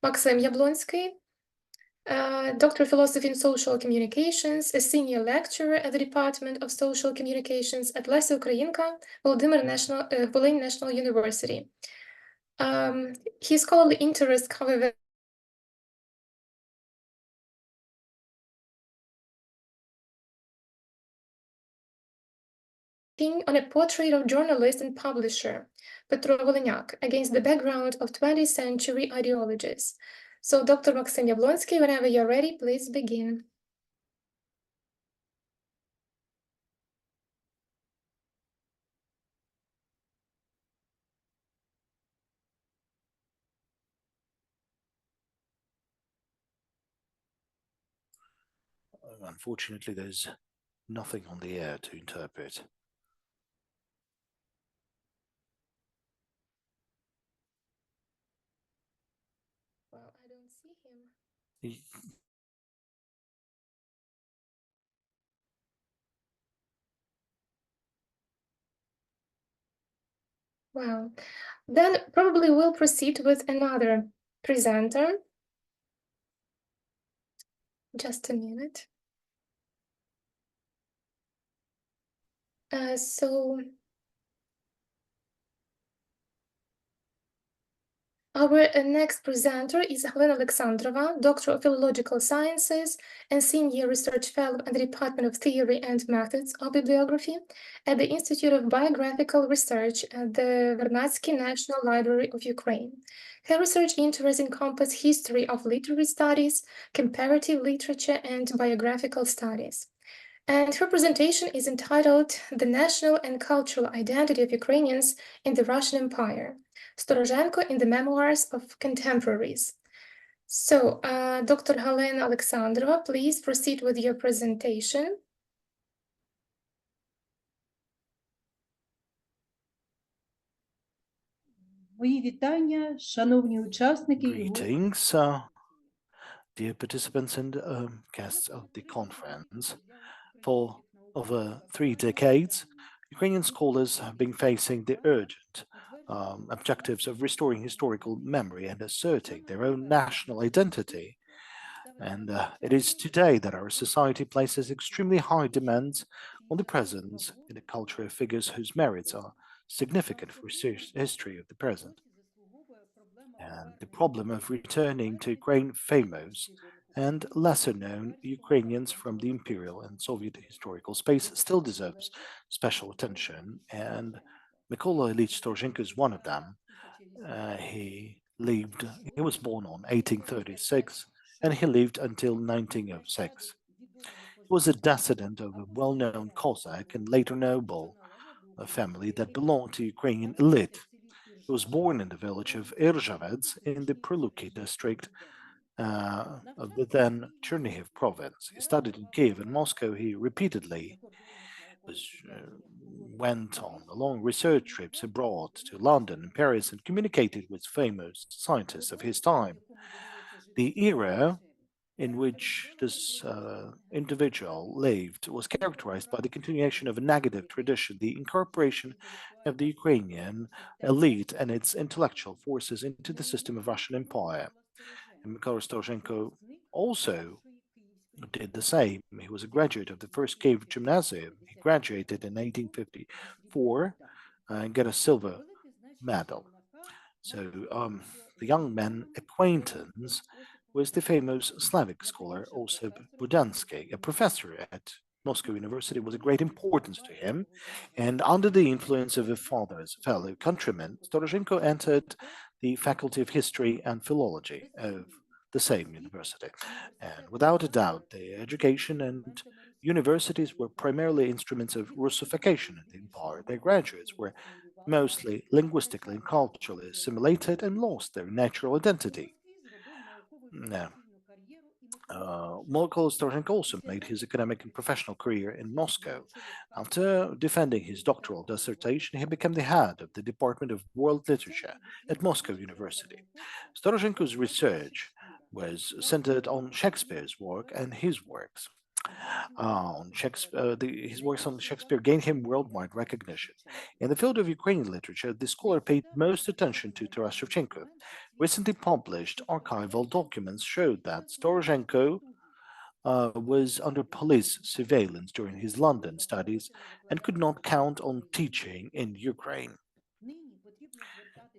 Maxim Yablonsky, Doctor of Philosophy in Social Communications, a senior lecturer at the Department of Social Communications at Lesa Ukrainka, Volodymyr Volyn National University. His scholarly interests cover on a portrait of journalist and publisher Petro Volynyak against the background of 20th century ideologies. So, Dr. Maxim Yablonsky, whenever you're ready, please begin. Unfortunately, there's nothing on the air to interpret. Well, I don't see him. Well, then probably we'll proceed with another presenter. Just a minute. Our next presenter is Helena Alexandrova, Doctor of Philological Sciences and Senior Research Fellow at the Department of Theory and Methods of Bibliography at the Institute of Biographical Research at the Vernadsky National Library of Ukraine. Her research interests encompass history of literary studies, comparative literature, and biographical studies. And her presentation is entitled The National and Cultural Identity of Ukrainians in the Russian Empire, Storozhenko in the Memoirs of Contemporaries. So, Dr. Helena Alexandrova, please proceed with your presentation. Greetings, dear participants and guests of the conference. For over 3 decades, Ukrainian scholars have been facing the urgent objectives of restoring historical memory and asserting their own national identity. And it is today that our society places extremely high demands on the presence in the culture of figures whose merits are significant for history of the present. And the problem of returning to Ukraine famous and lesser-known Ukrainians from the imperial and Soviet historical space still deserves special attention, and Mykola Ilyich Storozhenko is one of them. He was born on 1836, and he lived until 1906. He was a descendant of a well-known Cossack and later noble family that belonged to Ukrainian elite. He was born in the village of Irzhavets in the Pryluki district of the then Chernihiv province. He studied in Kyiv and Moscow. He repeatedly went on long research trips abroad to London and Paris and communicated with famous scientists of his time. The era in which this individual lived was characterized by the continuation of a negative tradition, the incorporation of the Ukrainian elite and its intellectual forces into the system of Russian Empire. And Mikhail Storozhenko also did the same. He was a graduate of the first Kyiv Gymnasium. He graduated in 1854 and got a silver medal. So the young man acquaintance was the famous Slavic scholar Osip Budansky, a professor at Moscow University, was of great importance to him, and under the influence of his father's fellow countrymen, Storozhenko entered the Faculty of History and Philology of the same university. And without a doubt, the education and universities were primarily instruments of Russification in the empire. Their graduates were mostly linguistically and culturally assimilated and lost their natural identity. Now, Mikhail Storozhenko also made his academic and professional career in Moscow. After defending his doctoral dissertation, he became the head of the Department of World Literature at Moscow University. Storozhenko's research was centered on Shakespeare's work and his works. His works on Shakespeare gained him worldwide recognition. In the field of Ukrainian literature, the scholar paid most attention to Taras Shevchenko. Recently published archival documents showed that Storozhenko was under police surveillance during his London studies and could not count on teaching in Ukraine.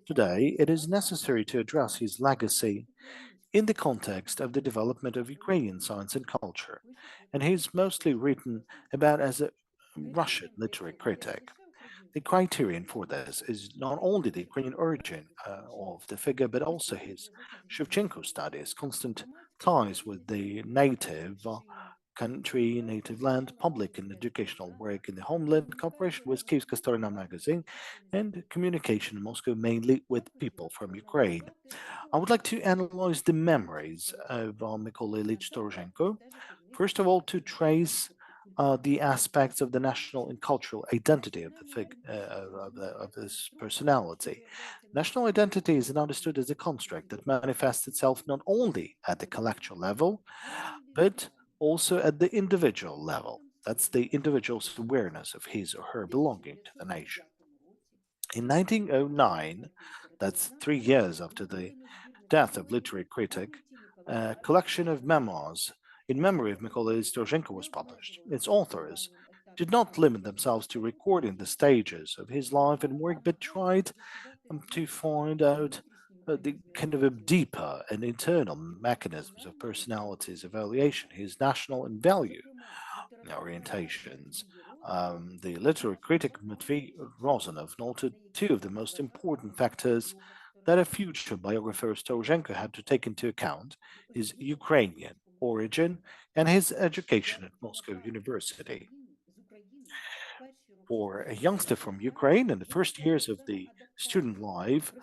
Today, it is necessary to address his legacy in the context of the development of Ukrainian science and culture, and he is mostly written about as a Russian literary critic. The criterion for this is not only the Ukrainian origin of the figure, but also his Shevchenko studies, constant ties with the native country, native land, public and educational work in the homeland, cooperation with Kyivska Storona magazine, and communication in Moscow mainly with people from Ukraine. I would like to analyze the memories of Mykola Ilyich Storozhenko. First of all, to trace the aspects of the national and cultural identity of this personality. National identity is understood as a construct that manifests itself not only at the collective level, but also at the individual level. That's the individual's awareness of his or her belonging to the nation. In 1909, that's 3 years after the death of literary critic, a collection of memoirs in memory of Mykola Storozhenko was published. Its authors did not limit themselves to recording the stages of his life and work, but tried to find out the kind of a deeper and internal mechanisms of personality's evaluation, his national and value orientations. The literary critic Matvey Rozanov noted two of the most important factors that a future biographer of Storozhenko had to take into account: his Ukrainian origin and his education at Moscow University. For a youngster from Ukraine in the first years of the student life,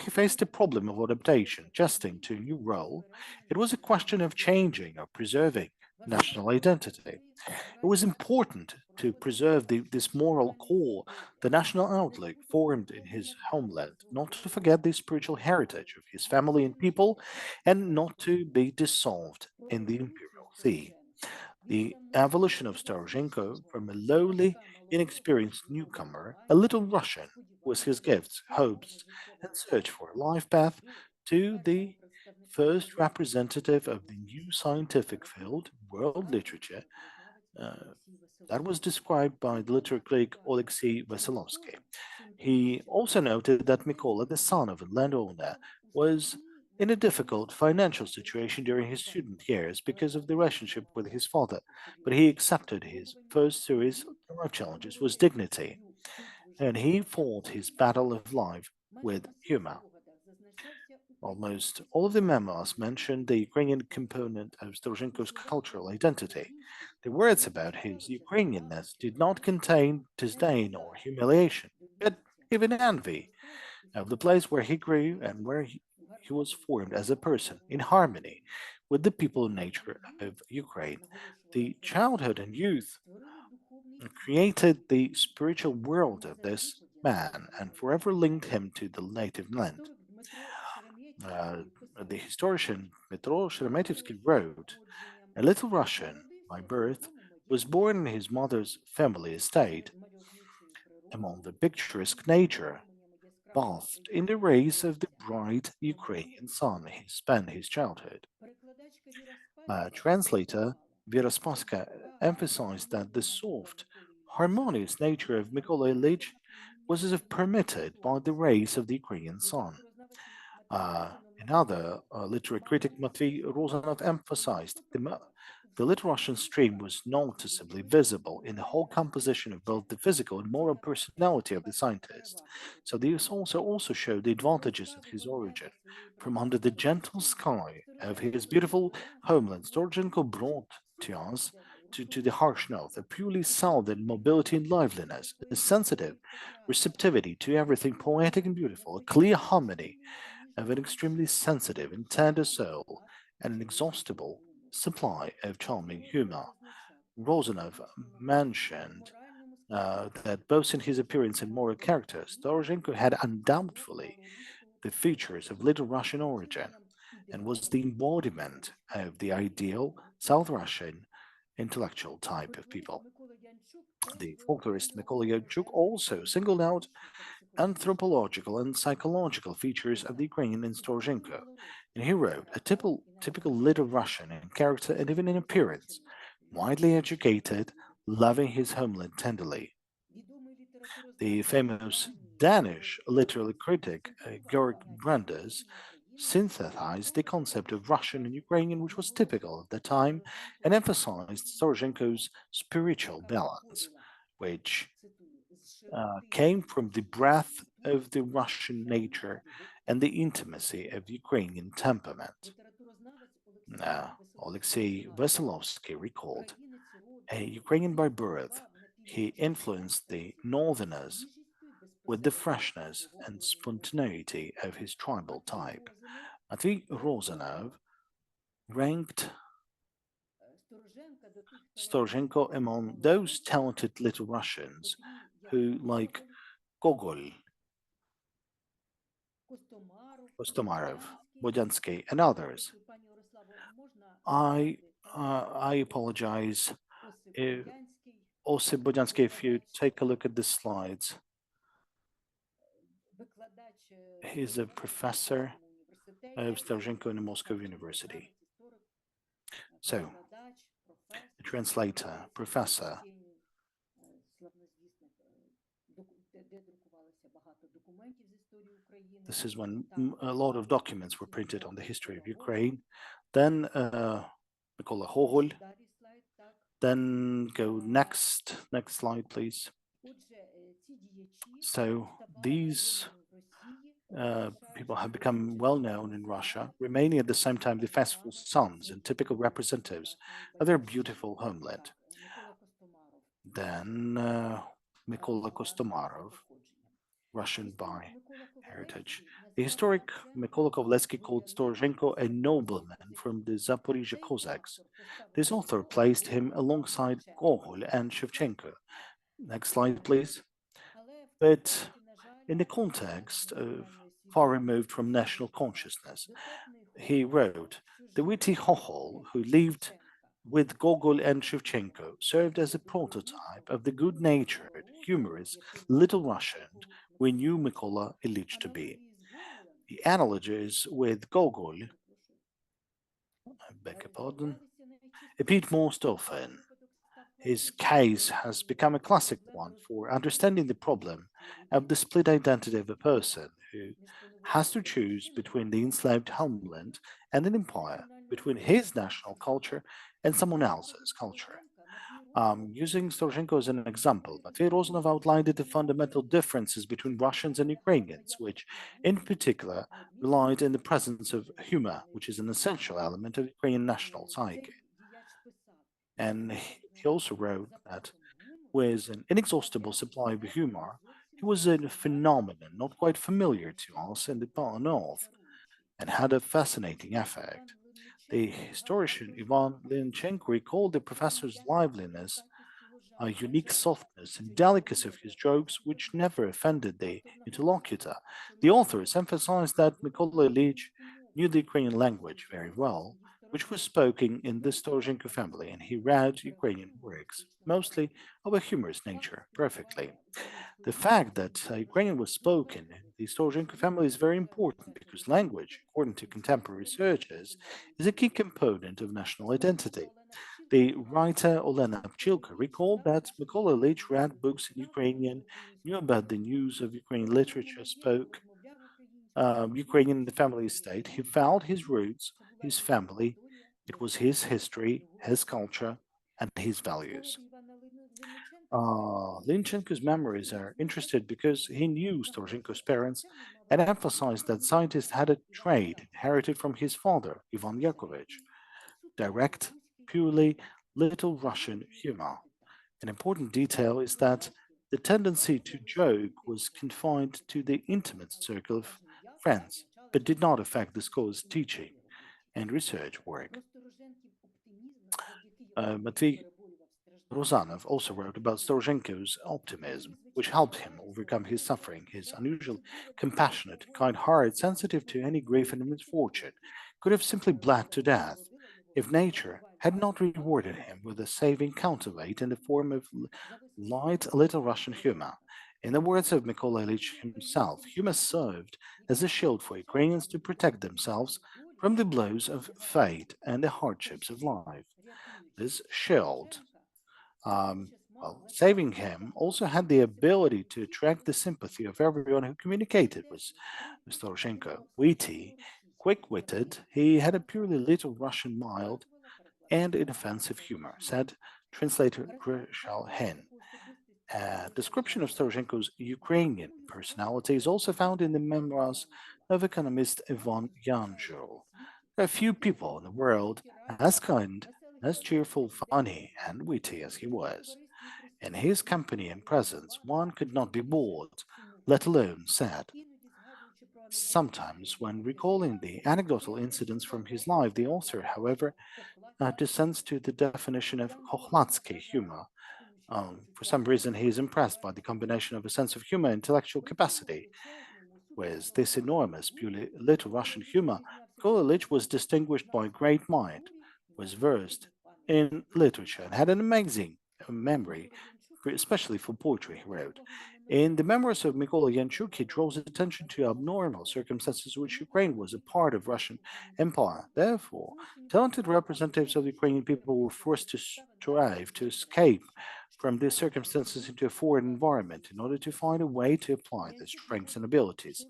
he faced a problem of adaptation, adjusting to a new role. It was a question of changing or preserving national identity. It was important to preserve this moral core, the national outlook formed in his homeland, not to forget the spiritual heritage of his family and people, and not to be dissolved in the imperial sea. The evolution of Storozhenko from a lowly, inexperienced newcomer, a little Russian, with his gifts, hopes, and search for a life path, to the first representative of the new scientific field, world literature, that was described by the literary critic Oleksiy Vasylovsky. He also noted that Mykola, the son of a landowner, was in a difficult financial situation during his student years because of the relationship with his father, but he accepted his first series of challenges with dignity, and he fought his battle of life with humor. Almost all of the memoirs mentioned the Ukrainian component of Storozhenko's cultural identity. The words about his Ukrainianness did not contain disdain or humiliation, but even envy of the place where he grew and he was formed as a person in harmony with the people and nature of Ukraine. The childhood and youth created the spiritual world of this man and forever linked him to the native land. Uh, the historian Dmytro Sheremetevsky wrote, "A little Russian by birth was born in his mother's family estate among the picturesque nature, bathed in the rays of the bright Ukrainian sun he spent his childhood." Translator Vera Spaska emphasized that the soft, harmonious nature of Mykola Ilyich was as if permitted by the rays of the Ukrainian sun. Another literary critic, Matvey Rozanov, emphasized the Little Russian stream was noticeably visible in the whole composition of both the physical and moral personality of the scientist. So these also show the advantages of his origin. From under the gentle sky of his beautiful homeland, Storchenko brought to us, to the harsh north, a purely southern mobility and liveliness, a sensitive receptivity to everything poetic and beautiful, a clear harmony of an extremely sensitive and tender soul, and an inexhaustible supply of charming humor. Rozanov mentioned that both in his appearance and moral character, Storozhenko had undoubtedly the features of Little Russian origin and was the embodiment of the ideal South Russian intellectual type of people. The folklorist Mykola Yablonska also singled out anthropological and psychological features of the Ukrainian in Storozhenko, and he wrote, "A typical Little Russian in character and even in appearance, widely educated, loving his homeland tenderly." The famous Danish literary critic Georg Brandes synthesized the concept of Russian and Ukrainian, which was typical of the time, and emphasized Storozhenko's spiritual balance, which came from the breadth of the Russian nature and the intimacy of Ukrainian temperament. Alexei Veselovsky recalled, "A Ukrainian by birth, he influenced the Northerners with the freshness and spontaneity of his tribal type." Matvey Rozanov ranked Storozhenko among those talented Little Russians who, like Gogol, Kostomarov, Bodyansky, and others. I apologize, Osip Bodyansky, if you take a look at the slides. He's a professor of Storozhenko in Moscow University. So, a translator, professor. This is when a lot of documents were printed on the history of Ukraine. Then Mykola Hohol. Then go next slide, please. So these people have become well known in Russia, remaining at the same time the faithful sons and typical representatives of their beautiful homeland. Then Mykola Kostomarov, Russian by heritage. The historic Mykola Kovalevsky called Storozhenko a nobleman from the Zaporizhia Cossacks. This author placed him alongside Gogol and Shevchenko. Next slide, please. But in the context of far removed from national consciousness, he wrote, "The witty Hohol, who lived with Gogol and Shevchenko, served as a prototype of the good-natured, humorous Little Russian we knew Mykola Ilyich to be." The analogies with Gogol, I beg your pardon, appeared most often. His case has become a classic one for understanding the problem of the split identity of a person who has to choose between the enslaved homeland and an empire, between his national culture and someone else's culture. Using Storozhenko as an example, Matvey Rozanov outlined the fundamental differences between Russians and Ukrainians, which in particular relied on the presence of humor, which is an essential element of Ukrainian national psyche. And he also wrote that with an inexhaustible supply of humor, he was a phenomenon not quite familiar to us in the far north. and had a fascinating effect. The historian Ivan Grinchenko recalled the professor's liveliness, a unique softness and delicacy of his jokes which never offended the interlocutor. The authors emphasized that Mykola Ilyich knew the Ukrainian language very well, which was spoken in the Storozhenko family, and he read Ukrainian works, mostly of a humorous nature, perfectly. The fact that Ukrainian was spoken in the Storozhenko family is very important because language, according to contemporary researchers, is a key component of national identity. The writer Olena Pchilka recalled that Mykola Ilyich read books in Ukrainian, knew about the news of Ukrainian literature, spoke Ukrainian in the family estate. He found his roots, his family. It was his history, his culture, and his values. Grinchenko's memories are interesting because he knew Storozhenko's parents and emphasized that scientists had a trait inherited from his father, Ivan Yakovlevich: direct, purely Little Russian humor. An important detail is that the tendency to joke was confined to the intimate circle of friends, but did not affect the scholar's teaching and research work. Matvey Rozanov also wrote about Storozhenko's optimism, which helped him overcome his suffering. His unusual, compassionate, kind heart, sensitive to any grief and misfortune, could have simply bled to death if nature had not rewarded him with a saving counterweight in the form of light Little Russian humor. In the words of Mykola Ilyich himself, humor served as a shield for Ukrainians to protect themselves from the blows of fate and the hardships of life. This shield, saving him, also had the ability to attract the sympathy of everyone who communicated with Storozhenko. Witty, quick-witted, he had a purely Little Russian, mild and inoffensive humor, said translator Grishal Hen. A description of Storozhenko's Ukrainian personality is also found in the memoirs of economist Ivan Yanzhou. There are few people in the world as kind, as cheerful, funny, and witty as he was. In his company and presence, one could not be bored, let alone sad. Sometimes, when recalling the anecdotal incidents from his life, the author, however, descends to the definition of Khokhlatsky humor. For some reason, he is impressed by the combination of a sense of humor and intellectual capacity. With this enormous, purely Little Russian humor, Mykola Ilyich was distinguished by great mind, was versed in literature, and had an amazing memory, especially for poetry, he wrote. In the memoirs of Mykola Yanchuk, he draws attention to abnormal circumstances in which Ukraine was a part of Russian Empire. Therefore, talented representatives of the Ukrainian people were forced to strive to escape from these circumstances into a foreign environment in order to find a way to apply their strengths and abilities.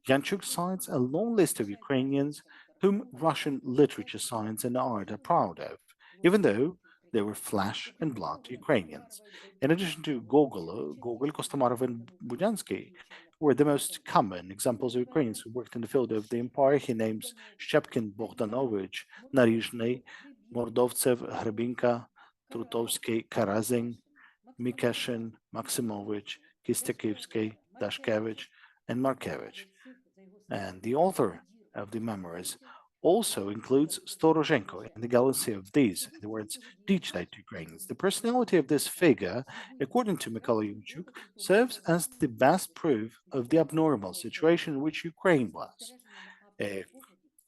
Yanchuk cites a long list of Ukrainians whom Russian literature, science, and art are proud of, even though they were flesh and blood Ukrainians. In addition to Gogol, Kostomarov, and Budyansky were the most common examples of Ukrainians who worked in the field of the empire. He names Shchepkin, Bogdanovich, Narizhny, Mordovtsev, Hrebinka, Trutovsky, Karazin, Mikeshin, Maximovich, Kistakivsky, Dashkevich, and Markevich. And the author of the memoirs also includes Storozhenko in the galaxy of these, in the words, teach that to Ukrainians. The personality of this figure, according to Mykola Yanchuk, serves as the best proof of the abnormal situation in which Ukraine was.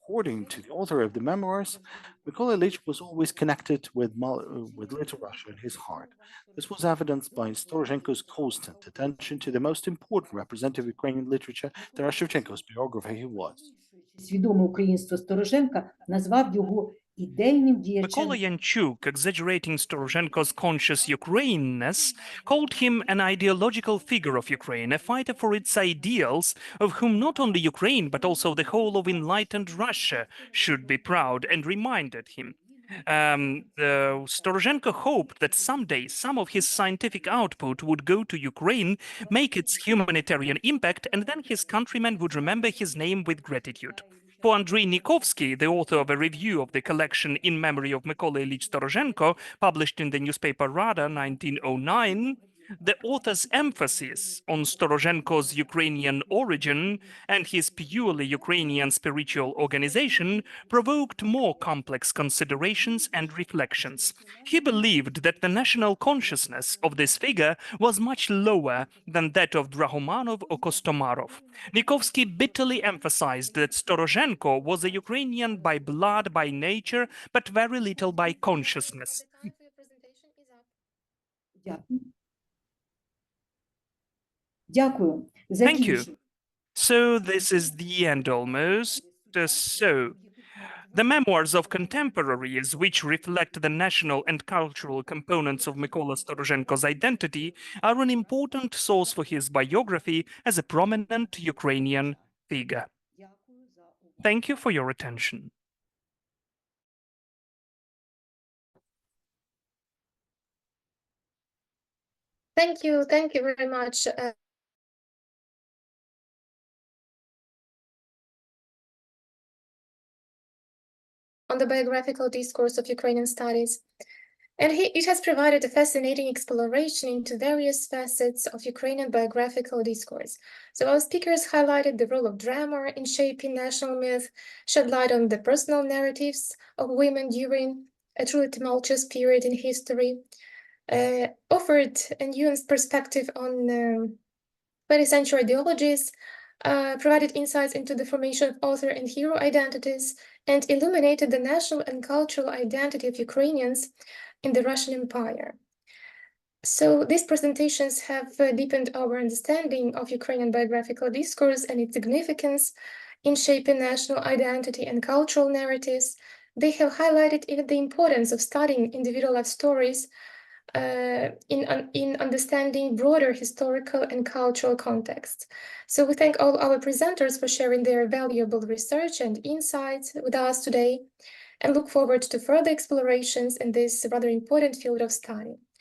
According to the author of the memoirs, Mykola Ilyich was always connected with Little Russia in his heart. This was evidenced by Storozhenko's constant attention to the most important representative of Ukrainian literature, Taras Shevchenko's biographer he was. Свідоме українство Стороженка назвав його ідейним діячем. Mykola Yanchuk, exaggerating Storozhenko's conscious Ukraineness, called him an ideological figure of Ukraine, a fighter for its ideals, of whom not only Ukraine but also the whole of enlightened Russia should be proud, and reminded him. Storozhenko hoped that someday some of his scientific output would go to Ukraine, make its humanitarian impact, and then his countrymen would remember his name with gratitude. For Andrei Nikovsky, the author of a review of the collection In Memory of Mykola Ilyich Storozhenko, published in the newspaper Rada 1909, The author's emphasis on Storozhenko's Ukrainian origin and his purely Ukrainian spiritual organization provoked more complex considerations and reflections. He believed that the national consciousness of this figure was much lower than that of Drahomanov or Kostomarov. Nikovsky bitterly emphasized that Storozhenko was a Ukrainian by blood, by nature, but very little by consciousness. Дякую. Дякую. Thank you. Закінчую. So this is the end almost. So, the memoirs of contemporaries, which reflect the national and cultural components of Mykola Storozhenko's identity, are an important source for his biography as a prominent Ukrainian figure. Дякую за увагу. Thank you for your attention. Thank you very much. On the biographical discourse of Ukrainian studies. And it has provided a fascinating exploration into various facets of Ukrainian biographical discourse. So our speakers highlighted the role of drama in shaping national myth, shed light on the personal narratives of women during a truly tumultuous period in history, offered a nuanced perspective on 20th century ideologies, provided insights into the formation of author and hero identities, and illuminated the national and cultural identity of Ukrainians in the Russian Empire. So these presentations have deepened our understanding of Ukrainian biographical discourse and its significance in shaping national identity and cultural narratives. They have highlighted even the importance of studying individual life stories in understanding broader historical and cultural contexts. So we thank all our presenters for sharing their valuable research and insights with us today, and look forward to further explorations in this rather important field of study.